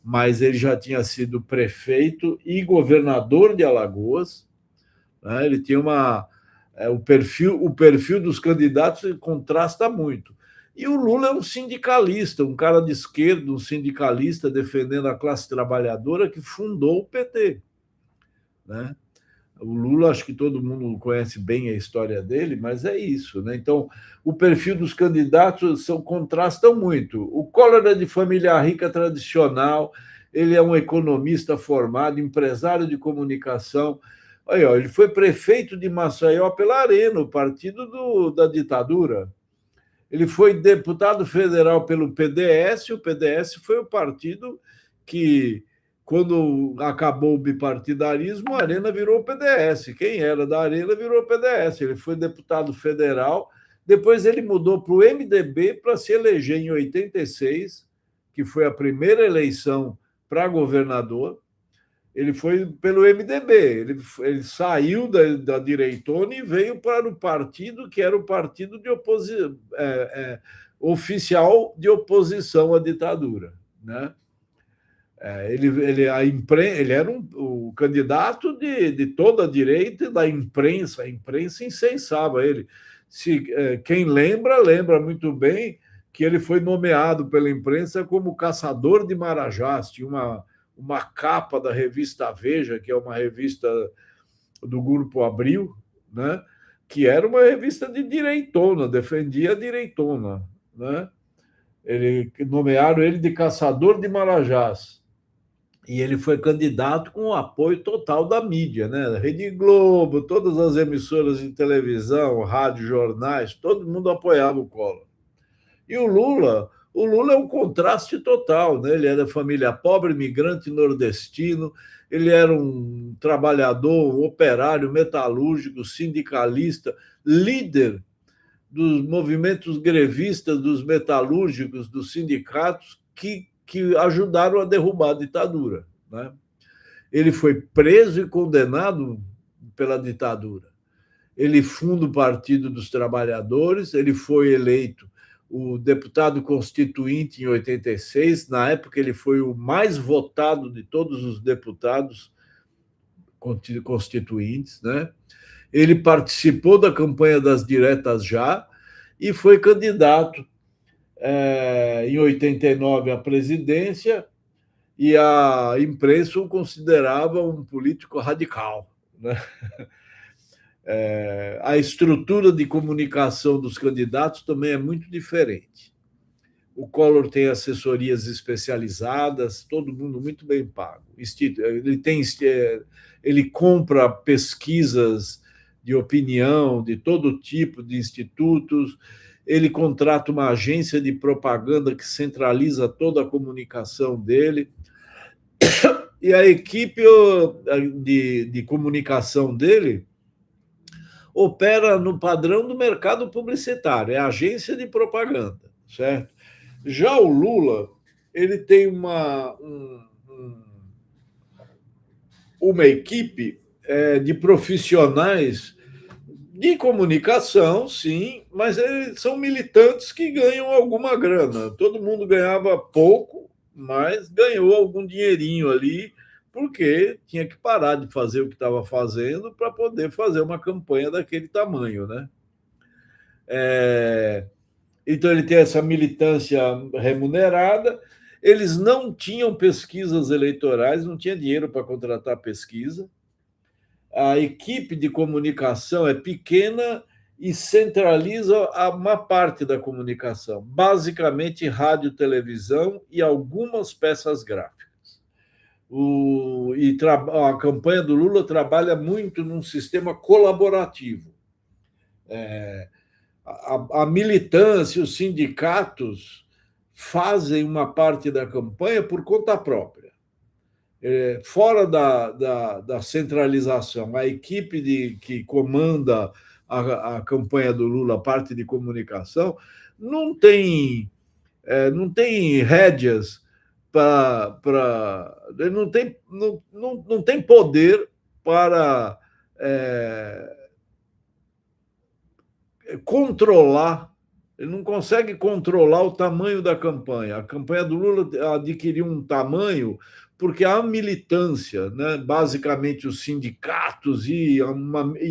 mas ele já tinha sido prefeito e governador de Alagoas, né? Ele tinha o perfil dos candidatos contrasta muito. E o Lula é um sindicalista, um cara de esquerda, um sindicalista defendendo a classe trabalhadora que fundou o PT, né? O Lula, acho que todo mundo conhece bem a história dele, mas é isso, né? Então, o perfil dos candidatos contrastam muito. O Collor é de família rica tradicional, ele é um economista formado, empresário de comunicação. Aí, ó, ele foi prefeito de Maceió pela Arena, o partido da ditadura. Ele foi deputado federal pelo PDS, o PDS foi o partido que, quando acabou o bipartidarismo, a Arena virou o PDS. Quem era da Arena virou o PDS. Ele foi deputado federal, depois ele mudou para o MDB para se eleger em 86, que foi a primeira eleição para governador. Ele foi pelo MDB, ele saiu da direitona e veio para o partido que era o partido de oposição, oficial de oposição à ditadura, né? Ele era o candidato de toda a direita e da imprensa, a imprensa incensava ele. Quem lembra muito bem que ele foi nomeado pela imprensa como caçador de marajás, tinha uma capa da revista Veja, que é uma revista do Grupo Abril, né? Que era uma revista de direitona, defendia a direitona, né? Nomearam ele de caçador de marajás. E ele foi candidato com o apoio total da mídia, né? Rede Globo, todas as emissoras de televisão, rádio, jornais, todo mundo apoiava o Collor. E o Lula é um contraste total, né? Ele é da família pobre, imigrante nordestino, ele era um trabalhador, um operário metalúrgico, sindicalista, líder dos movimentos grevistas, dos metalúrgicos, dos sindicatos que ajudaram a derrubar a ditadura, né? Ele foi preso e condenado pela ditadura. Ele funda o Partido dos Trabalhadores, ele foi eleito o deputado constituinte em 86, na época ele foi o mais votado de todos os deputados constituintes, né? Ele participou da campanha das diretas já e foi candidato em 89 à presidência, e a imprensa o considerava um político radical, né? A estrutura de comunicação dos candidatos também é muito diferente. O Collor tem assessorias especializadas, todo mundo muito bem pago. Ele compra pesquisas de opinião de todo tipo de institutos, ele contrata uma agência de propaganda que centraliza toda a comunicação dele, e a equipe de comunicação dele opera no padrão do mercado publicitário, é a agência de propaganda, certo? Já o Lula, ele tem uma equipe de profissionais de comunicação, sim, mas eles são militantes que ganham alguma grana. Todo mundo ganhava pouco, mas ganhou algum dinheirinho ali, porque tinha que parar de fazer o que estava fazendo para poder fazer uma campanha daquele tamanho, né? Então, ele tem essa militância remunerada. Eles não tinham pesquisas eleitorais, não tinha dinheiro para contratar pesquisa. A equipe de comunicação é pequena e centraliza uma parte da comunicação, basicamente rádio, televisão e algumas peças gráficas. A campanha do Lula trabalha muito num sistema colaborativo. A militância, os sindicatos fazem uma parte da campanha por conta própria. Fora da centralização, a equipe que comanda a campanha do Lula, a parte de comunicação, não tem rédeas não tem poder para controlar. Ele não consegue controlar o tamanho da campanha. A campanha do Lula adquiriu um tamanho porque a militância, né, basicamente os sindicatos e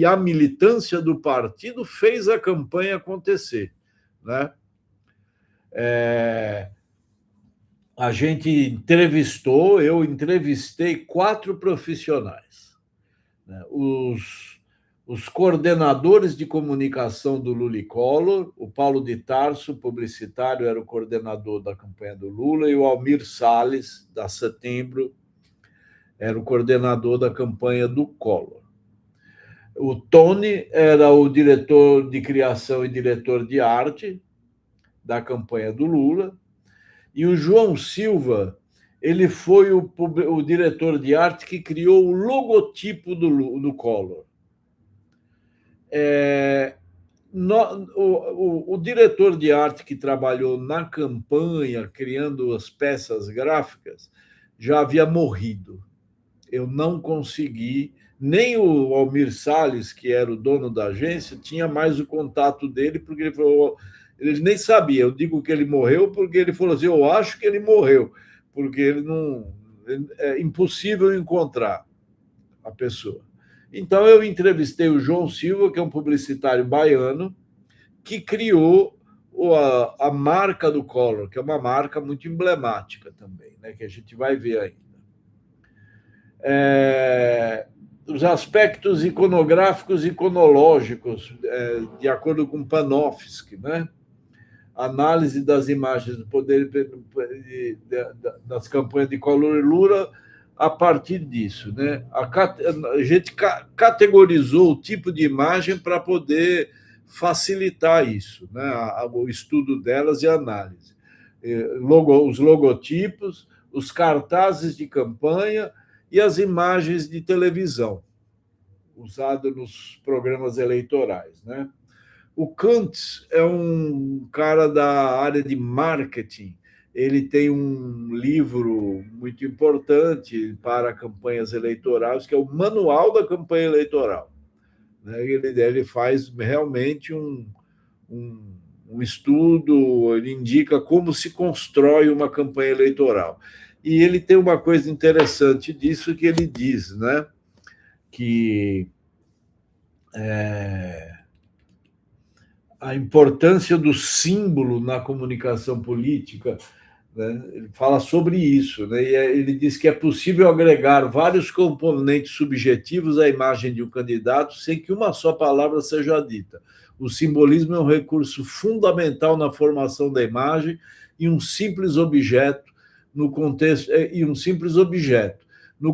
a militância do partido fez a campanha acontecer, né? Eu entrevistei 4 profissionais, né? Os coordenadores de comunicação do Lula e Collor, o Paulo de Tarso, publicitário, era o coordenador da campanha do Lula, e o Almir Salles, da Setembro, era o coordenador da campanha do Collor. O Tony era o diretor de criação e diretor de arte da campanha do Lula, e o João Silva, ele foi o diretor de arte que criou o logotipo do Collor. O diretor de arte que trabalhou na campanha, criando as peças gráficas, já havia morrido. Eu não consegui, nem o Almir Salles, que era o dono da agência, tinha mais o contato dele, porque ele falou, ele nem sabia. Eu digo que ele morreu porque ele falou assim, eu acho que ele morreu, porque ele não, é impossível encontrar a pessoa. Então, eu entrevistei o João Silva, que é um publicitário baiano, que criou a marca do Collor, que é uma marca muito emblemática também, né, que a gente vai ver ainda. Os aspectos iconográficos e iconológicos, de acordo com Panofsky, né? Análise das imagens do poder das campanhas de Collor e Lula a partir disso, né? A gente categorizou o tipo de imagem para poder facilitar isso, né? O estudo delas e a análise. Os logotipos, os cartazes de campanha e as imagens de televisão usadas nos programas eleitorais, né? O Kuntz é um cara da área de marketing. Ele tem um livro muito importante para campanhas eleitorais, que é o Manual da Campanha Eleitoral. Ele faz realmente um estudo, ele indica como se constrói uma campanha eleitoral. E ele tem uma coisa interessante disso que ele diz, né? Que a importância do símbolo na comunicação política, né? Ele fala sobre isso, né? E ele diz que é possível agregar vários componentes subjetivos à imagem de um candidato sem que uma só palavra seja dita. O simbolismo é um recurso fundamental na formação da imagem e um simples objeto no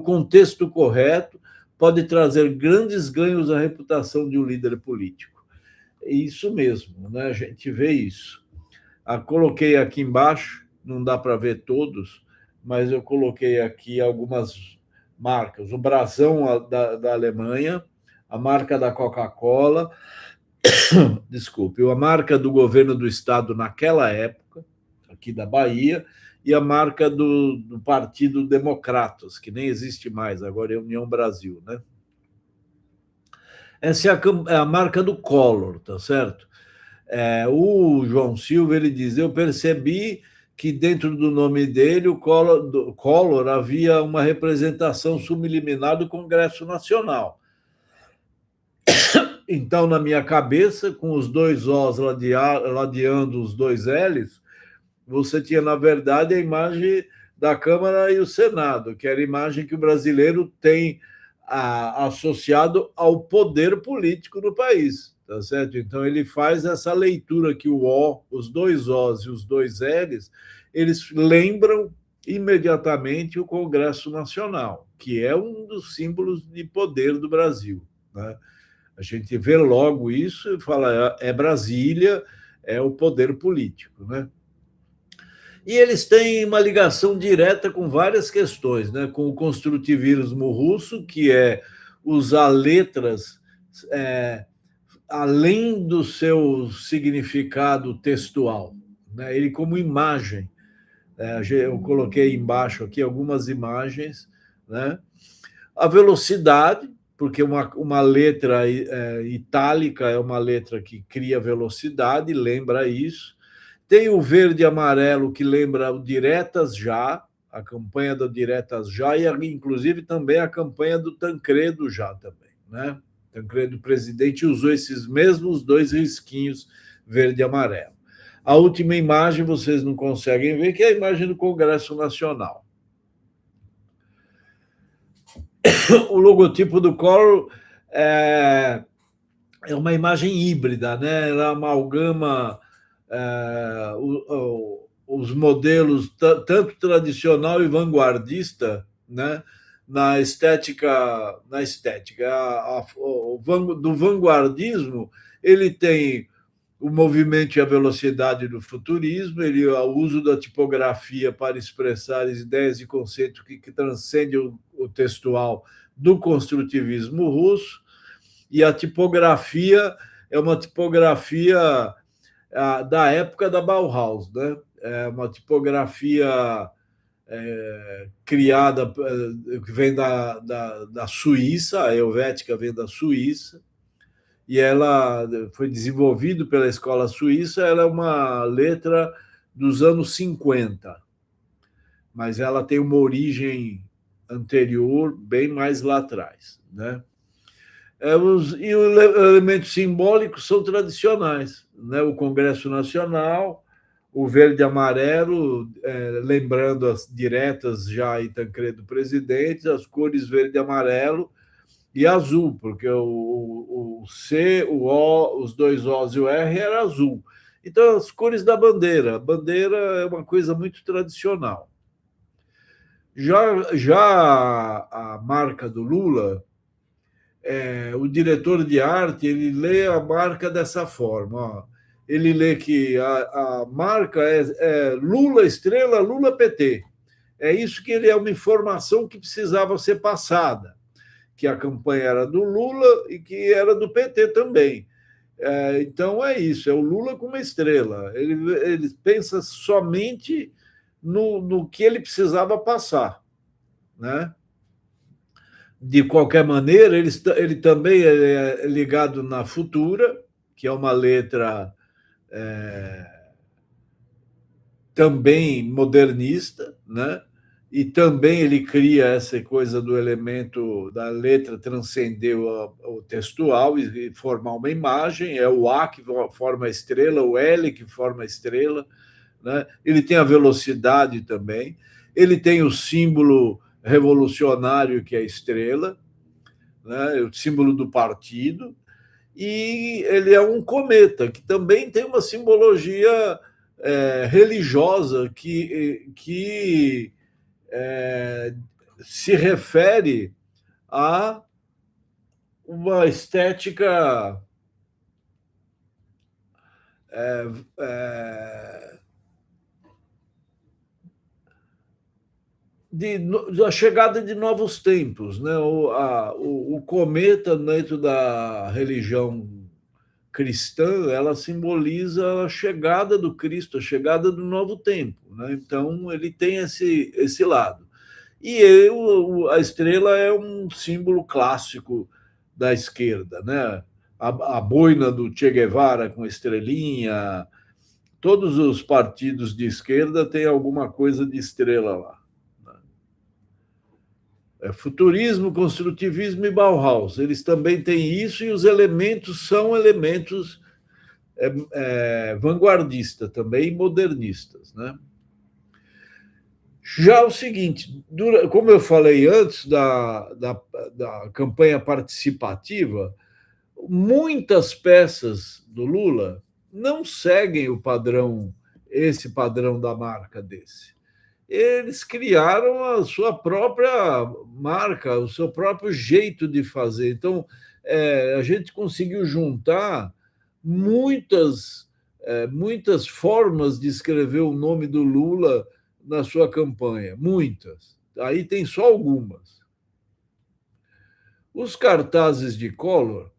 contexto correto pode trazer grandes ganhos à reputação de um líder político. É isso mesmo, né? A gente vê isso. Coloquei aqui embaixo, não dá para ver todos, mas eu coloquei aqui algumas marcas. O brasão da Alemanha, a marca da Coca-Cola, desculpe, a marca do governo do estado naquela época, aqui da Bahia, e a marca do Partido Democratas, que nem existe mais, agora é União Brasil, né? Essa é a marca do Collor, tá certo? O João Silva, ele diz, eu percebi que dentro do nome dele, o Collor havia uma representação subliminar do Congresso Nacional. Então, na minha cabeça, com os dois Os ladeando os dois Ls, você tinha, na verdade, a imagem da Câmara e o Senado, que era a imagem que o brasileiro tem associado ao poder político no país, tá certo? Então, ele faz essa leitura que os dois Os e os dois Ls, eles lembram imediatamente o Congresso Nacional, que é um dos símbolos de poder do Brasil, né? A gente vê logo isso e fala, é Brasília, é o poder político, né? E eles têm uma ligação direta com várias questões, né? Com o construtivismo russo, que é usar letras além do seu significado textual, né? Ele como imagem. Eu coloquei embaixo aqui algumas imagens, né? A velocidade, porque uma letra itálica é uma letra que cria velocidade, lembra isso. Tem o verde e amarelo, que lembra o Diretas Já, a campanha do Diretas Já, e inclusive também a campanha do Tancredo Já também, né? Tancredo presidente usou esses mesmos dois risquinhos verde e amarelo. A última imagem vocês não conseguem ver, que é a imagem do Congresso Nacional. O logotipo do Collor é uma imagem híbrida, né? Ela amalgama os modelos tanto tradicional e vanguardista, né? Na estética do vanguardismo, ele tem o movimento e a velocidade do futurismo, o uso da tipografia para expressar as ideias e conceitos que transcendem o textual do construtivismo russo, e a tipografia é uma tipografia da época da Bauhaus, né? É uma tipografia criada, que vem da Suíça, a Helvética vem da Suíça, e ela foi desenvolvida pela escola suíça. Ela é uma letra dos anos 50, mas ela tem uma origem anterior, bem mais lá atrás, né? E os elementos simbólicos são tradicionais, né? O Congresso Nacional, o verde e amarelo, lembrando as Diretas Já e Tancredo presidente, as cores verde e amarelo, e azul, porque o C, o O, os dois Os e o R era azul. Então, as cores da bandeira. A bandeira é uma coisa muito tradicional. Já a marca do Lula, o diretor de arte, ele lê a marca dessa forma. Ó. Ele lê que a marca é Lula Estrela, Lula PT. É isso que é uma informação que precisava ser passada, que a campanha era do Lula e que era do PT também. Então é isso, é o Lula com uma estrela. Ele pensa somente no que ele precisava passar, né? De qualquer maneira, ele também é ligado na Futura, que é uma letra também modernista, né? E também ele cria essa coisa do elemento da letra transcender o textual e formar uma imagem. É o A que forma a estrela, o L que forma a estrela, né? Ele tem a velocidade também, ele tem o símbolo revolucionário, que é a estrela, né? O símbolo do partido, e ele é um cometa, que também tem uma simbologia religiosa que se refere a uma estética da chegada de novos tempos, né? O cometa, dentro da religião cristã, ela simboliza a chegada do Cristo, a chegada do novo tempo, né? Então ele tem esse lado. E a estrela é um símbolo clássico da esquerda, né? A boina do Che Guevara com estrelinha, todos os partidos de esquerda têm alguma coisa de estrela lá. É futurismo, construtivismo e Bauhaus. Eles também têm isso, e os elementos são elementos vanguardistas também, modernistas, né? Já o seguinte, como eu falei antes da campanha participativa, muitas peças do Lula não seguem esse padrão da marca desse. Eles criaram a sua própria marca, o seu próprio jeito de fazer. Então, a gente conseguiu juntar muitas formas de escrever o nome do Lula na sua campanha, muitas. Aí tem só algumas. Os cartazes de Collor,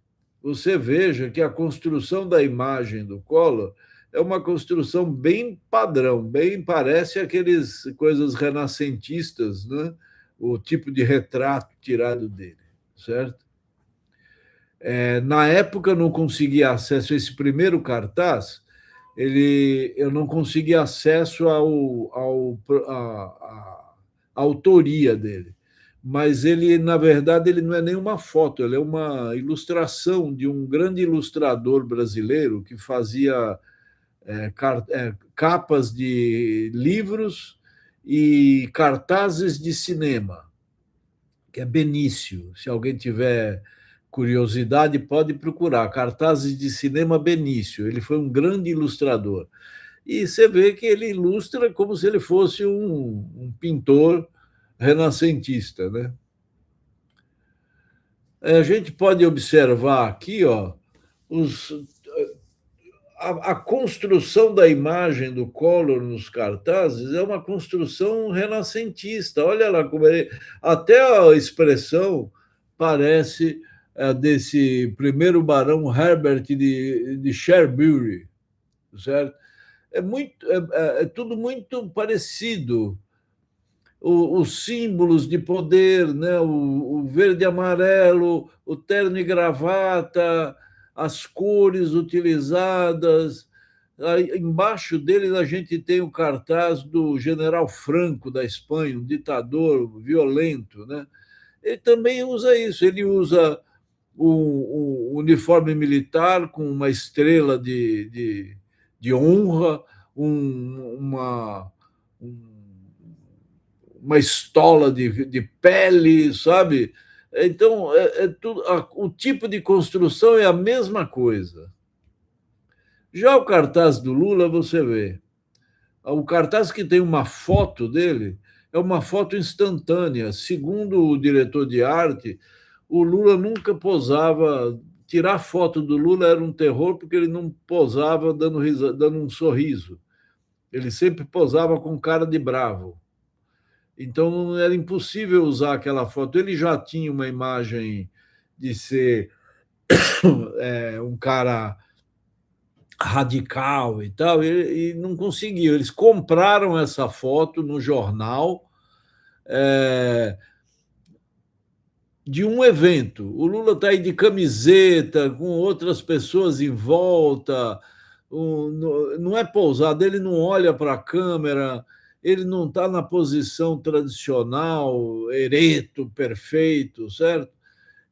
você veja que a construção da imagem do Collor é uma construção bem padrão, bem parece aqueles coisas renascentistas, né? O tipo de retrato tirado dele, certo? Na época eu não conseguia acesso a esse primeiro cartaz, eu não conseguia acesso à autoria dele. Mas ele, na verdade, ele não é nenhuma foto, ele é uma ilustração de um grande ilustrador brasileiro que fazia capas de livros e cartazes de cinema, que é Benício. Se alguém tiver curiosidade, pode procurar. Cartazes de cinema Benício. Ele foi um grande ilustrador. E você vê que ele ilustra como se ele fosse um pintor renascentista, né? A gente pode observar aqui, ó, a construção da imagem do Collor nos cartazes é uma construção renascentista. Olha lá como até a expressão parece desse primeiro barão Herbert de Cherbury, certo? É tudo muito parecido. Os símbolos de poder, né? O verde e amarelo, o terno e gravata, as cores utilizadas. Aí, embaixo deles a gente tem o cartaz do general Franco da Espanha, um ditador violento, né? Ele também usa isso, ele usa o uniforme militar com uma estrela de honra, uma estola de pele, sabe? Então, o tipo de construção é a mesma coisa. Já o cartaz do Lula, você vê. O cartaz que tem uma foto dele é uma foto instantânea. Segundo o diretor de arte, o Lula nunca posava. Tirar foto do Lula era um terror, porque ele não posava dando um sorriso. Ele sempre posava com cara de bravo. Então era impossível usar aquela foto. Ele já tinha uma imagem de ser um cara radical e tal, e não conseguiu. Eles compraram essa foto no jornal de um evento. O Lula está aí de camiseta, com outras pessoas em volta, não é pousado, ele não olha para a câmera, ele não está na posição tradicional, ereto, perfeito, certo?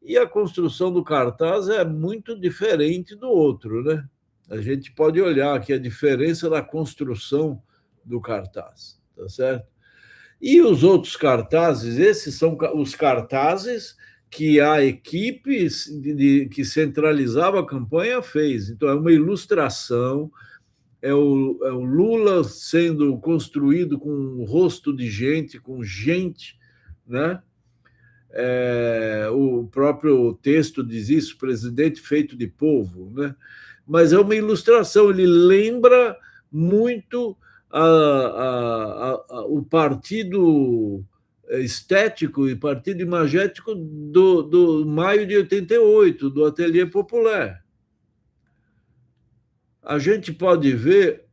E a construção do cartaz é muito diferente do outro, né? A gente pode olhar aqui a diferença da construção do cartaz, tá certo? E os outros cartazes, esses são os cartazes que a equipe que centralizava a campanha fez. Então, é uma ilustração, é o Lula sendo construído com um rosto de gente, com gente, né? O próprio texto diz isso, presidente feito de povo, né? Mas é uma ilustração, ele lembra muito o partido estético e partido imagético do maio de 88, do Ateliê Popular. A gente pode ver,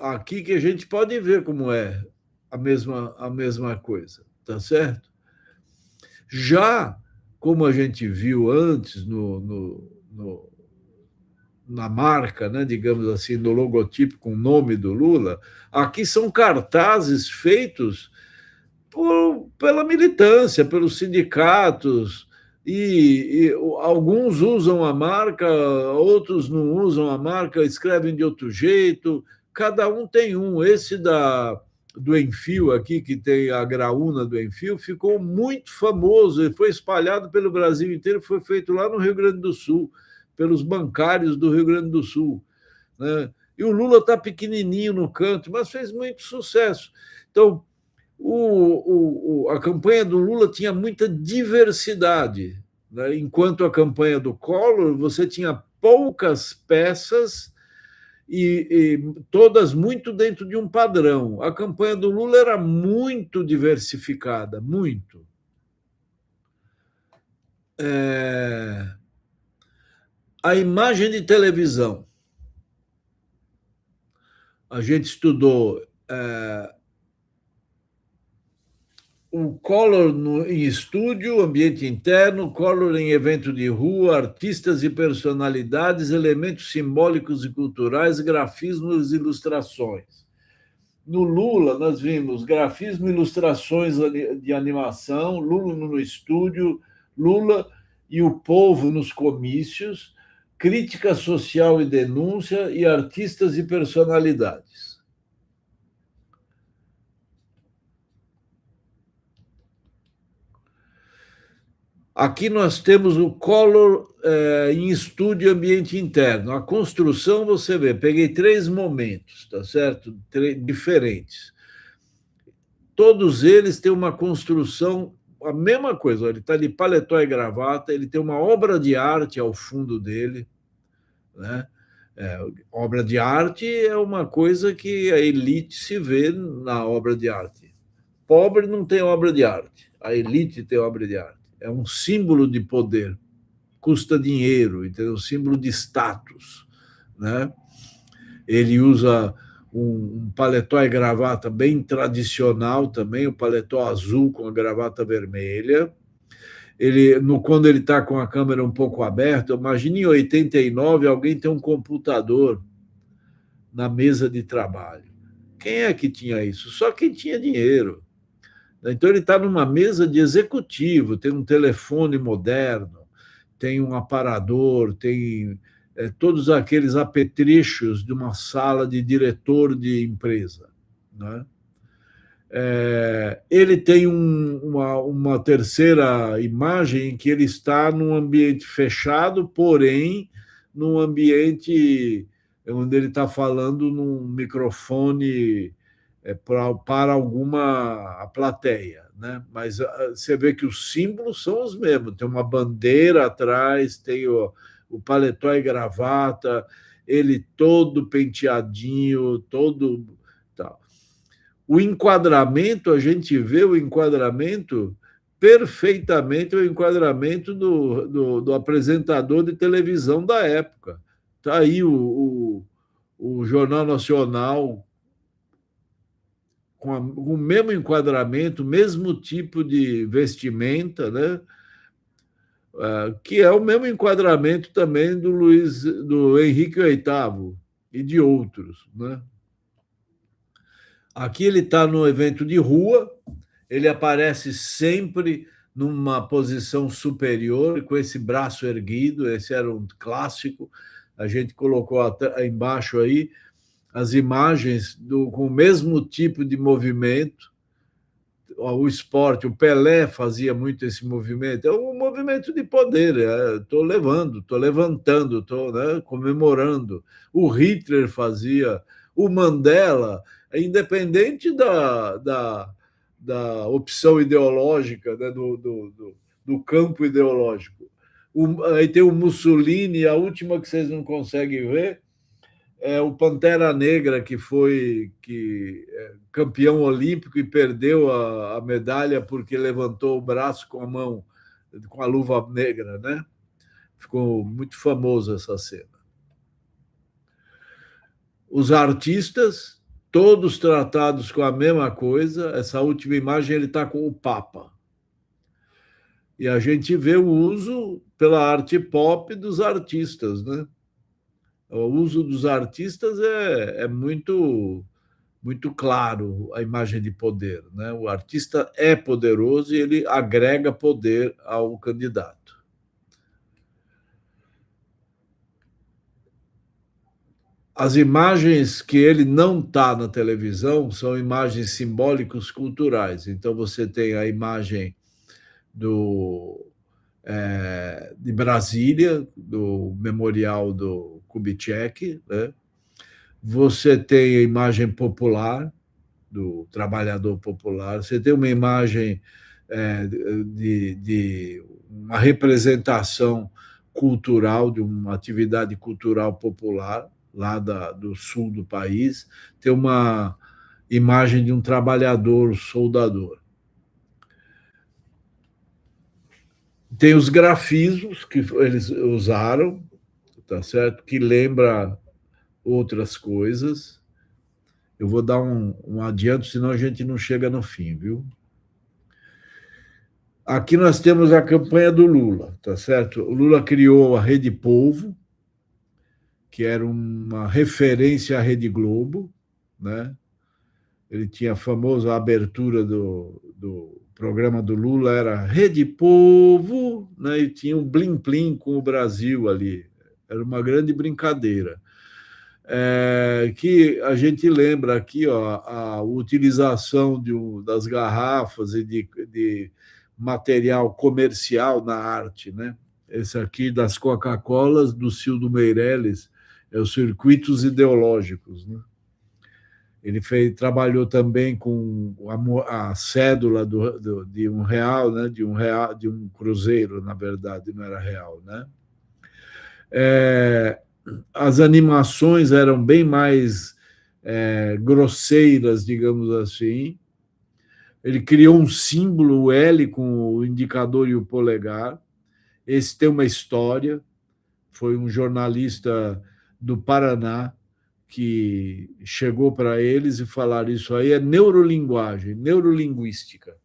aqui que a gente pode ver como é a mesma coisa, tá certo? Já como a gente viu antes na marca, né, digamos assim, no logotipo com o nome do Lula, aqui são cartazes feitos pela militância, pelos sindicatos, e alguns usam a marca, outros não usam a marca, escrevem de outro jeito, cada um tem um. Esse do Enfio aqui, que tem a graúna do Enfio, ficou muito famoso, e foi espalhado pelo Brasil inteiro, foi feito lá no Rio Grande do Sul, pelos bancários do Rio Grande do Sul, né? E o Lula está pequenininho no canto, mas fez muito sucesso. Então, a campanha do Lula tinha muita diversidade, né? Enquanto a campanha do Collor, você tinha poucas peças e todas muito dentro de um padrão. A campanha do Lula era muito diversificada, muito. A imagem de televisão. A gente estudou o Collor em estúdio, ambiente interno, Collor em evento de rua, artistas e personalidades, elementos simbólicos e culturais, grafismos e ilustrações. No Lula, nós vimos grafismo, ilustrações de animação, Lula no estúdio, Lula e o povo nos comícios, crítica social e denúncia, e artistas e personalidades. Aqui nós temos o Collor em estúdio e ambiente interno. A construção, você vê, peguei 3 momentos, tá certo? Diferentes. Todos eles têm uma construção, a mesma coisa. Ele está de paletó e gravata, ele tem uma obra de arte ao fundo dele, né? Obra de arte é uma coisa que a elite se vê na obra de arte. Pobre não tem obra de arte, a elite tem obra de arte. É um símbolo de poder, custa dinheiro, entendeu? Símbolo de status, né? Ele usa um paletó e gravata bem tradicional também, o paletó azul com a gravata vermelha. Quando ele está com a câmera um pouco aberta, imagine em 89 alguém tem um computador na mesa de trabalho. Quem é que tinha isso? Só quem tinha dinheiro. Então, ele está numa mesa de executivo, tem um telefone moderno, tem um aparador, tem todos aqueles apetrechos de uma sala de diretor de empresa, né? Ele tem uma terceira imagem em que ele está num ambiente fechado, porém, num ambiente onde ele está falando num microfone para alguma plateia, né? Mas você vê que os símbolos são os mesmos. Tem uma bandeira atrás, tem o paletó e gravata, ele todo penteadinho, todo tal. O enquadramento, a gente vê o enquadramento perfeitamente, o enquadramento do apresentador de televisão da época. Está aí o Jornal Nacional com o mesmo enquadramento, o mesmo tipo de vestimenta, né? Que é o mesmo enquadramento também do Henrique VIII e de outros, né? Aqui ele está no evento de rua, ele aparece sempre numa posição superior, com esse braço erguido, esse era um clássico, a gente colocou embaixo aí as imagens com o mesmo tipo de movimento. O esporte, o Pelé fazia muito esse movimento, é um movimento de poder, estou levantando, estou, né, comemorando. O Hitler fazia, o Mandela, independente da opção ideológica, né, do campo ideológico. Aí tem o Mussolini, a última que vocês não conseguem ver, é o Pantera Negra, que foi campeão olímpico e perdeu a medalha porque levantou o braço com a mão, com a luva negra, né? Ficou muito famoso essa cena. Os artistas, todos tratados com a mesma coisa. Essa última imagem, ele está com o Papa. E a gente vê o uso pela arte pop dos artistas, né? O uso dos artistas é muito muito claro a imagem de poder, né? O artista é poderoso e ele agrega poder ao candidato. As imagens que ele não está na televisão são imagens simbólicos culturais. Então você tem a imagem de Brasília, do memorial do Kubitschek, né? Você tem a imagem popular do trabalhador popular, você tem uma imagem de uma representação cultural, de uma atividade cultural popular, lá do sul do país, tem uma imagem de um trabalhador soldador. Tem os grafismos que eles usaram, tá certo? Que lembra outras coisas. Eu vou dar um adianto, senão a gente não chega no fim, viu? Aqui nós temos a campanha do Lula, tá certo? O Lula criou a Rede Povo, que era uma referência à Rede Globo, né? Ele tinha a famosa abertura do programa do Lula, era Rede Povo, né? E tinha um blim-plim com o Brasil ali. Era uma grande brincadeira. Que a gente lembra aqui, ó, a utilização das garrafas e de material comercial na arte, né? Esse aqui das Coca-Colas do Cildo Meirelles é os circuitos ideológicos, né? Ele trabalhou também com a cédula de R$ 1, né? De um cruzeiro, na verdade, não era real, né? As animações eram bem mais grosseiras, digamos assim. Ele criou um símbolo, o L, com o indicador e o polegar. Esse tem uma história. Foi um jornalista do Paraná que chegou para eles e falaram: isso aí é neurolinguagem, neurolinguística.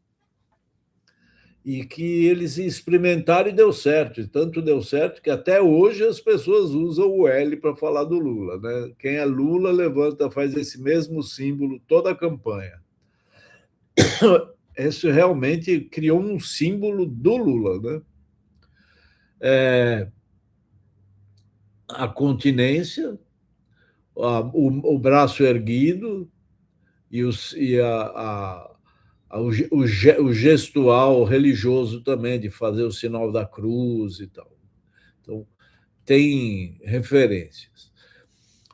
E que eles experimentaram e deu certo. E tanto deu certo que até hoje as pessoas usam o L para falar do Lula, né? Quem é Lula levanta, faz esse mesmo símbolo toda a campanha. Isso realmente criou um símbolo do Lula, né? A continência, o braço erguido e o gestual religioso também, de fazer o sinal da cruz e tal. Então, tem referências.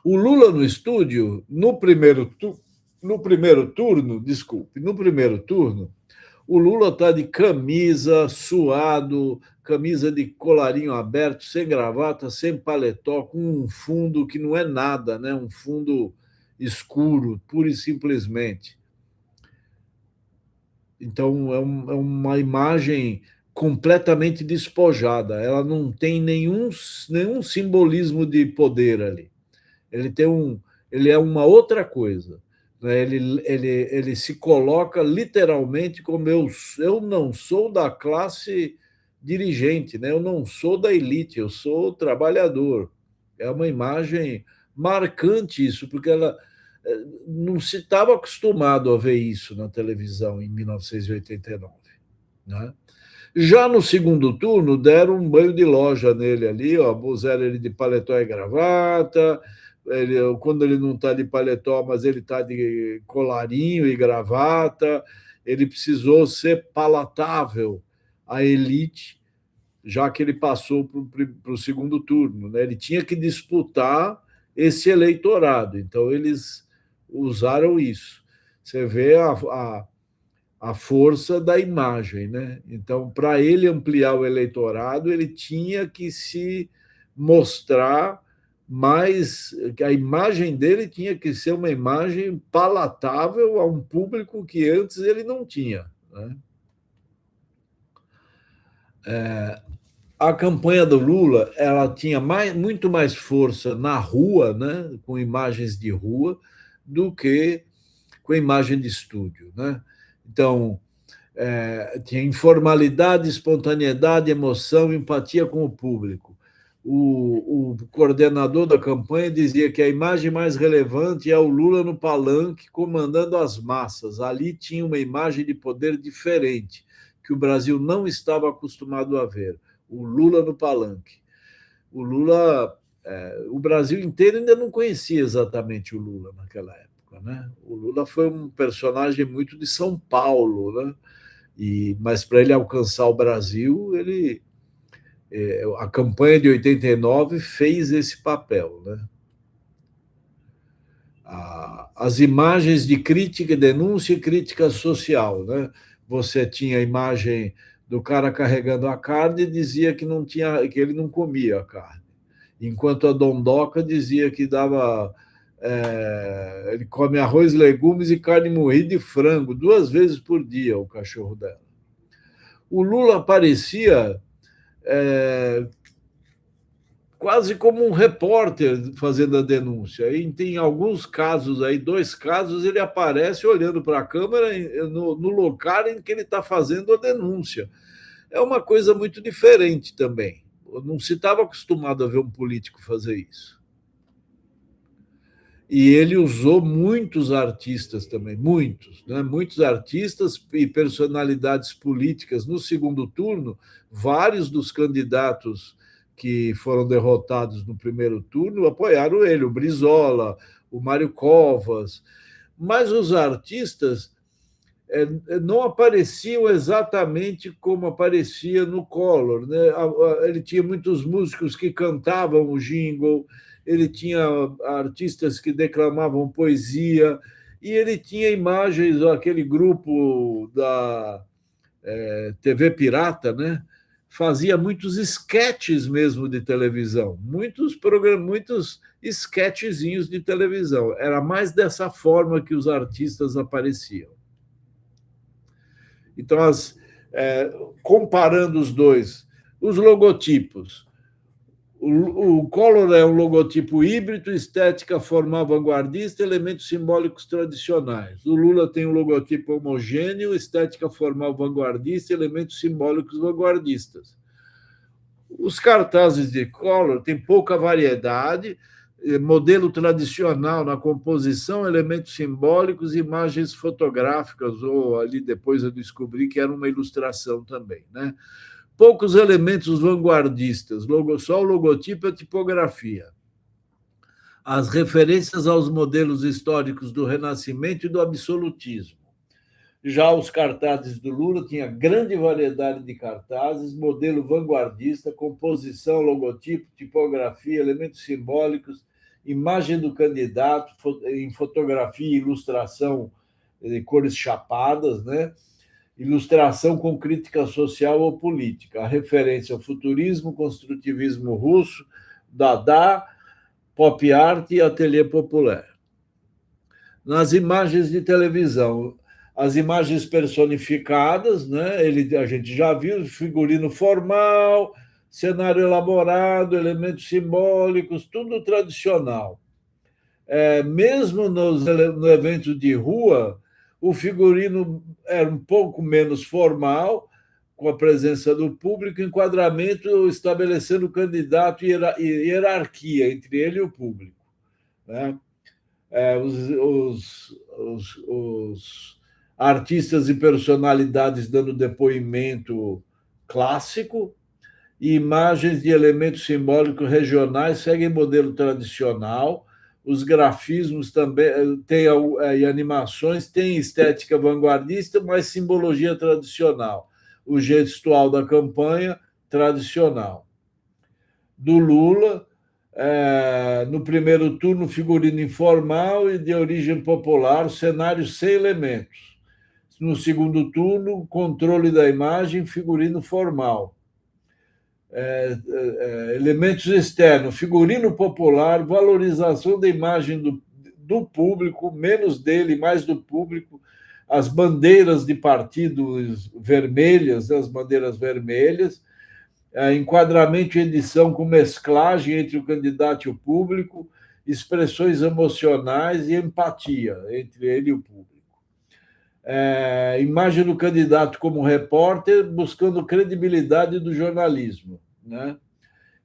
O Lula no estúdio, no primeiro turno, o Lula está de camisa, suado, camisa de colarinho aberto, sem gravata, sem paletó, com um fundo que não é nada, né? Um fundo escuro, pura e simplesmente. Então, é uma imagem completamente despojada. Ela não tem nenhum simbolismo de poder ali. Ele é uma outra coisa. Né? Ele se coloca literalmente como eu não sou da classe dirigente, né? Eu não sou da elite, eu sou trabalhador. É uma imagem marcante isso, porque ela não se estava acostumado a ver isso na televisão em 1989. Né? Já no segundo turno, deram um banho de loja nele ali, ó, puseram ele de paletó e gravata, quando ele não está de paletó, mas ele está de colarinho e gravata, ele precisou ser palatável à elite, já que ele passou para o segundo turno. Né? Ele tinha que disputar esse eleitorado, então eles usaram isso. Você vê a força da imagem, né? Então, para ele ampliar o eleitorado, ele tinha que se mostrar mais, a imagem dele tinha que ser uma imagem palatável a um público que antes ele não tinha, né? A campanha do Lula, ela tinha muito mais força na rua, né, com imagens de rua, do que com imagem de estúdio, né? Então, tinha informalidade, espontaneidade, emoção, empatia com o público. o coordenador da campanha dizia que a imagem mais relevante é o Lula no palanque comandando as massas. Ali tinha uma imagem de poder diferente, que o Brasil não estava acostumado a ver. O Lula no palanque. O Lula, o Brasil inteiro ainda não conhecia exatamente o Lula naquela época, né? O Lula foi um personagem muito de São Paulo, né? Mas para ele alcançar o Brasil, a campanha de 89 fez esse papel, né? As imagens de crítica, denúncia e crítica social, né? Você tinha a imagem do cara carregando a carne e dizia que não tinha, que ele não comia a carne, enquanto a Dondoca dizia que dava ele come arroz, legumes e carne moída e frango 2 vezes por dia, o cachorro dela. O Lula aparecia quase como um repórter fazendo a denúncia. E tem alguns casos aí, 2 casos, ele aparece olhando para a câmera no local em que ele está fazendo a denúncia. É uma coisa muito diferente também. Não se estava acostumado a ver um político fazer isso. E ele usou muitos artistas também, muitos, né? Muitos artistas e personalidades políticas. No segundo turno, vários dos candidatos que foram derrotados no primeiro turno apoiaram ele, o Brizola, o Mário Covas, mas os artistas não apareciam exatamente como aparecia no Collor, né? Ele tinha muitos músicos que cantavam o jingle, ele tinha artistas que declamavam poesia, e ele tinha imagens, aquele grupo da TV Pirata, né? Fazia muitos esquetes mesmo de televisão, muitos programas, muitos esquetezinhos de televisão. Era mais dessa forma que os artistas apareciam. Então, comparando os dois, os logotipos. O Collor é um logotipo híbrido, estética formal vanguardista, elementos simbólicos tradicionais. O Lula tem um logotipo homogêneo, estética formal vanguardista, elementos simbólicos vanguardistas. Os cartazes de Collor têm pouca variedade, modelo tradicional na composição, elementos simbólicos, imagens fotográficas, ou ali depois eu descobri que era uma ilustração também, né? Poucos elementos vanguardistas, só o logotipo e a tipografia. As referências aos modelos históricos do Renascimento e do absolutismo. Já os cartazes do Lula tinha grande variedade de cartazes, modelo vanguardista, composição, logotipo, tipografia, elementos simbólicos, imagem do candidato em fotografia e ilustração de cores chapadas, né? Ilustração com crítica social ou política, a referência ao futurismo, construtivismo russo, Dada, pop art e ateliê popular. Nas imagens de televisão, as imagens personificadas, né? A gente já viu, figurino formal, cenário elaborado, elementos simbólicos, tudo tradicional. Mesmo no evento de rua, o figurino era um pouco menos formal, com a presença do público, enquadramento estabelecendo o candidato e hierarquia entre ele e o público, né? Os artistas e personalidades dando depoimento clássico, e imagens de elementos simbólicos regionais seguem modelo tradicional. Os grafismos também têm, e animações têm estética vanguardista, mas simbologia tradicional. O gestual da campanha, tradicional. Do Lula, no primeiro turno, figurino informal e de origem popular, cenário sem elementos. No segundo turno, controle da imagem, figurino formal. Elementos externos, figurino popular, valorização da imagem do público, menos dele, mais do público, as bandeiras de partidos vermelhas, as bandeiras vermelhas, enquadramento e edição com mesclagem entre o candidato e o público, expressões emocionais e empatia entre ele e o público. Imagem do candidato como repórter, buscando credibilidade do jornalismo, né?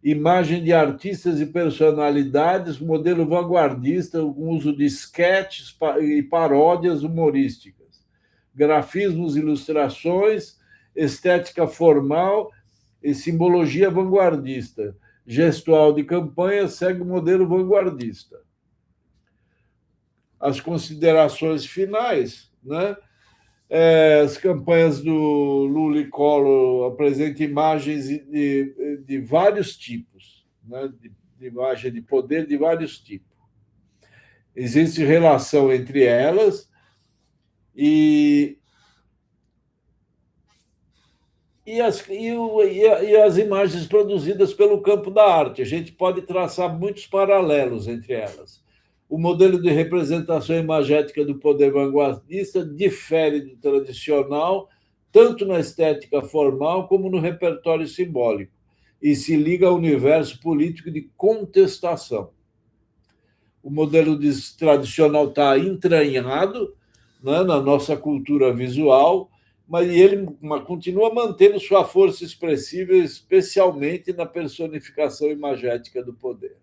imagem de artistas e personalidades, modelo vanguardista, com uso de sketches e paródias humorísticas, grafismos, ilustrações, estética formal e simbologia vanguardista. Gestual de campanha segue o modelo vanguardista. As considerações finais, né? As campanhas do Lula e Collor apresentam imagens de vários tipos, né? De imagem de poder de vários tipos. Existe relação entre elas e as imagens produzidas pelo campo da arte. A gente pode traçar muitos paralelos entre elas. O modelo de representação imagética do poder vanguardista difere do tradicional, tanto na estética formal como no repertório simbólico, e se liga ao universo político de contestação. O modelo tradicional está entranhado, né, na nossa cultura visual, mas ele continua mantendo sua força expressiva, especialmente na personificação imagética do poder,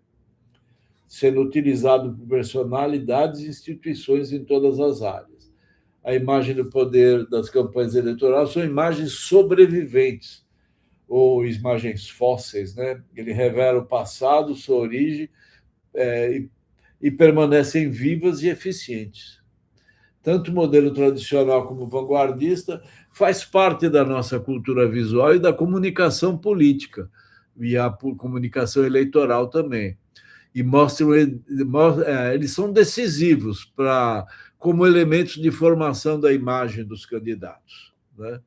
sendo utilizado por personalidades e instituições em todas as áreas. A imagem do poder das campanhas eleitorais são imagens sobreviventes, ou imagens fósseis, né? Ele revela o passado, sua origem, e permanecem vivas e eficientes. Tanto o modelo tradicional como o vanguardista faz parte da nossa cultura visual e da comunicação política, e a comunicação eleitoral também. E eles são decisivos como elementos de formação da imagem dos candidatos, né?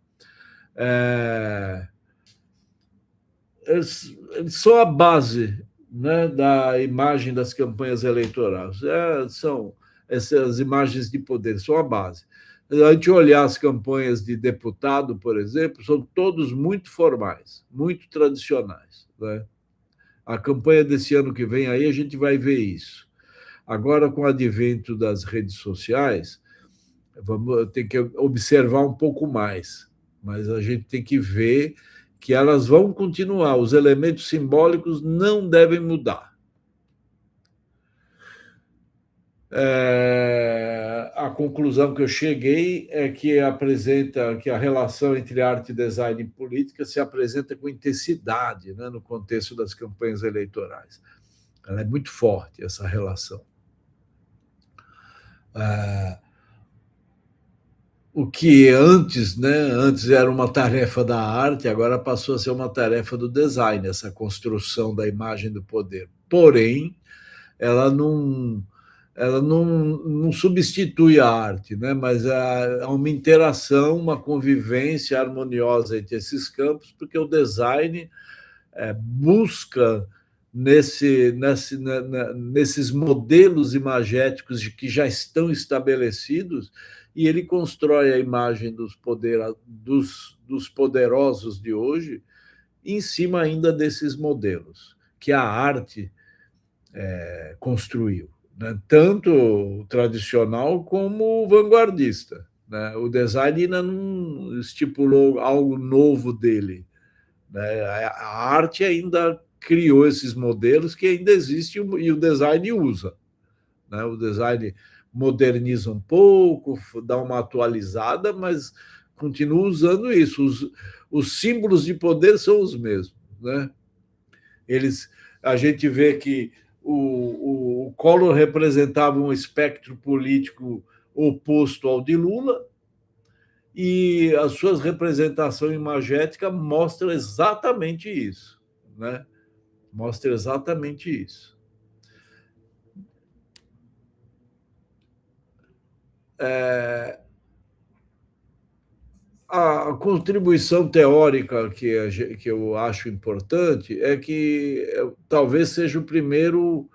Eles são a base, né, da imagem das campanhas eleitorais. São essas imagens de poder, são a base. A gente olhar as campanhas de deputado, por exemplo, são todos muito formais, muito tradicionais, né? A campanha desse ano que vem aí, a gente vai ver isso. Agora, com o advento das redes sociais, vamos ter que observar um pouco mais, mas a gente tem que ver que elas vão continuar, os elementos simbólicos não devem mudar. A conclusão que eu cheguei é que apresenta que a relação entre arte, design e política se apresenta com intensidade, né, no contexto das campanhas eleitorais. Ela é muito forte, essa relação. O que antes, né, antes era uma tarefa da arte, agora passou a ser uma tarefa do design, essa construção da imagem do poder. Porém, ela não substitui a arte, né? Mas há uma interação, uma convivência harmoniosa entre esses campos, porque o design busca nesses modelos imagéticos que já estão estabelecidos, e ele constrói a imagem dos poderosos de hoje em cima ainda desses modelos que a arte construiu, né? Tanto o tradicional como o vanguardista, né? O design ainda não estipulou algo novo dele, né? A arte ainda criou esses modelos que ainda existem e o design usa, né? O design moderniza um pouco, dá uma atualizada, mas continua usando isso. Os símbolos de poder são os mesmos, né? A gente vê que o Collor representava um espectro político oposto ao de Lula, e a sua representação imagética mostra exatamente isso, né? Mostra exatamente isso. A contribuição teórica que eu acho importante é que talvez seja o primeiro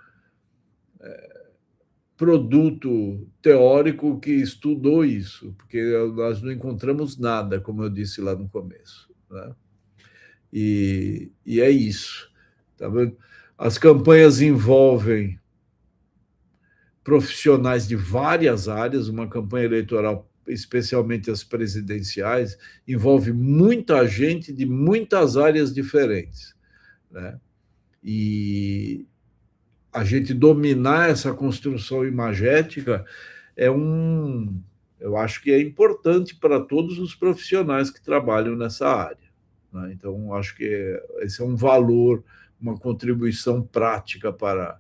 produto teórico que estudou isso, porque nós não encontramos nada, como eu disse lá no começo, né? E é isso. Tá vendo? As campanhas envolvem profissionais de várias áreas, uma campanha eleitoral, especialmente as presidenciais, envolve muita gente de muitas áreas diferentes, né? E a gente dominar essa construção imagética eu acho que é importante para todos os profissionais que trabalham nessa área, né? Então, acho que esse é um valor, uma contribuição prática para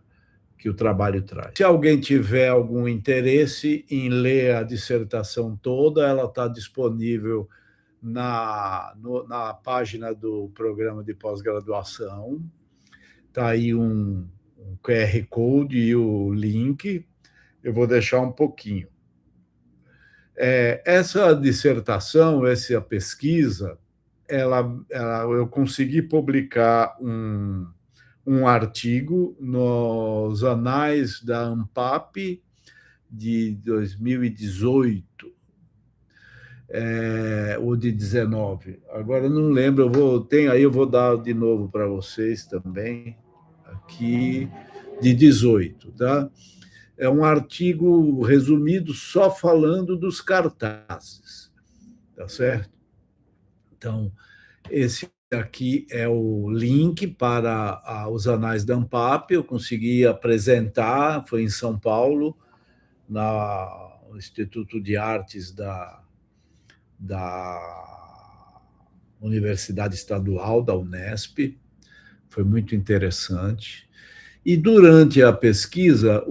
que o trabalho traz. Se alguém tiver algum interesse em ler a dissertação toda, ela está disponível na página do programa de pós-graduação. Está aí um QR Code e o link. Eu vou deixar um pouquinho. Essa dissertação, essa pesquisa, eu consegui publicar um artigo nos anais da ANPAP de 2018, ou de 19. Agora não lembro, eu vou dar de novo para vocês também, aqui, de 18, tá? É um artigo resumido só falando dos cartazes, tá certo? Então, esse aqui é o link para os anais da ANPAP, eu consegui apresentar, foi em São Paulo, no Instituto de Artes da Universidade Estadual, da Unesp, foi muito interessante. E durante a pesquisa,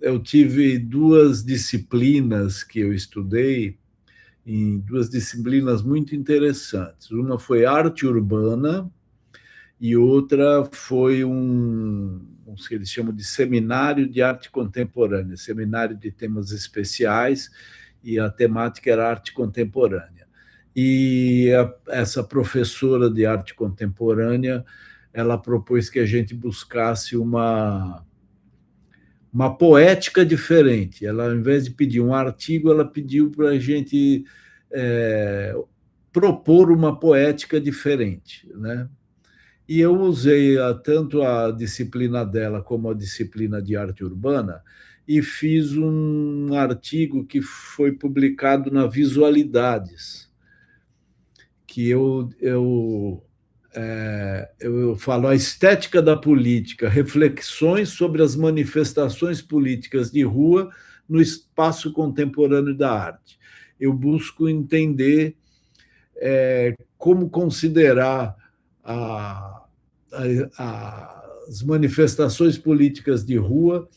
eu tive duas disciplinas que eu estudei, em duas disciplinas muito interessantes. Uma foi arte urbana e outra foi o que eles chamam de seminário de arte contemporânea, seminário de temas especiais, e a temática era arte contemporânea. E essa professora de arte contemporânea, ela propôs que a gente buscasse uma poética diferente. Ela, ao invés de pedir um artigo, ela pediu para a gente propor uma poética diferente, né? E eu usei tanto a disciplina dela como a disciplina de arte urbana e fiz um artigo que foi publicado na Visualidades, que eu falo a estética da política, reflexões sobre as manifestações políticas de rua no espaço contemporâneo da arte. Eu busco entender como considerar as manifestações políticas de rua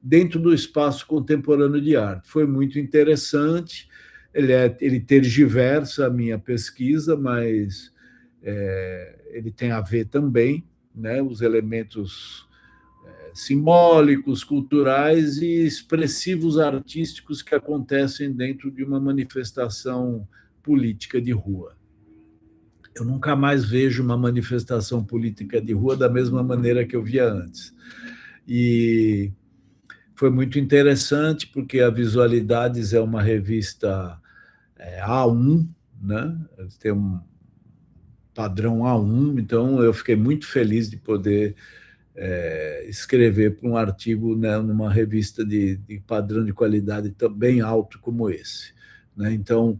dentro do espaço contemporâneo de arte. Foi muito interessante, ele tergiversa a minha pesquisa, mas ele tem a ver também, né, os elementos simbólicos, culturais e expressivos artísticos que acontecem dentro de uma manifestação política de rua. Eu nunca mais vejo uma manifestação política de rua da mesma maneira que eu via antes. E foi muito interessante, porque a Visualidades é uma revista A1, né? Tem um padrão A1, então eu fiquei muito feliz de poder escrever para um artigo, né, numa revista de padrão de qualidade bem alto como esse, né? Então,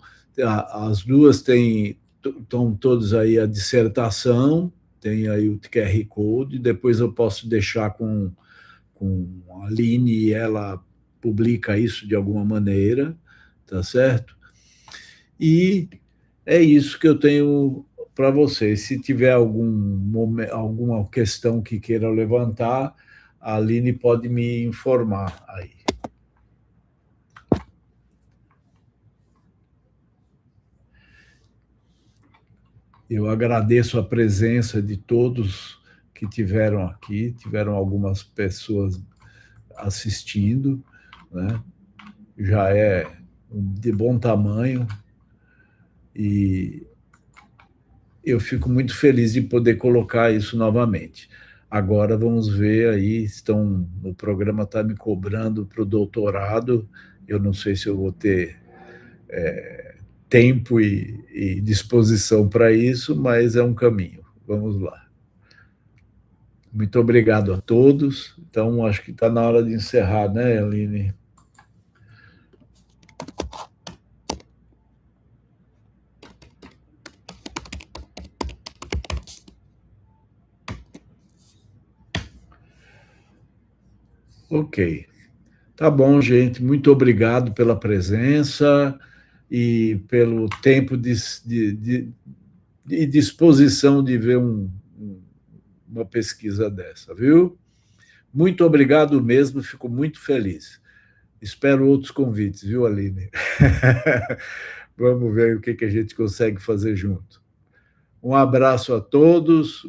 as duas estão todos aí a dissertação, tem aí o QR Code, depois eu posso deixar com a Aline e ela publica isso de alguma maneira, tá certo? E é isso que eu tenho para vocês. Se tiver alguma questão que queira levantar, a Aline pode me informar aí. Eu agradeço a presença de todos que tiveram aqui, tiveram algumas pessoas assistindo, né? Já é de bom tamanho, e eu fico muito feliz de poder colocar isso novamente. Agora vamos ver aí, o programa está me cobrando para o doutorado, eu não sei se eu vou ter tempo e disposição para isso, mas é um caminho. Vamos lá. Muito obrigado a todos. Então, acho que está na hora de encerrar, né, Aline? Ok. Tá bom, gente. Muito obrigado pela presença e pelo tempo de disposição de ver uma pesquisa dessa, viu? Muito obrigado mesmo, fico muito feliz. Espero outros convites, viu, Aline? Vamos ver o que a gente consegue fazer junto. Um abraço a todos.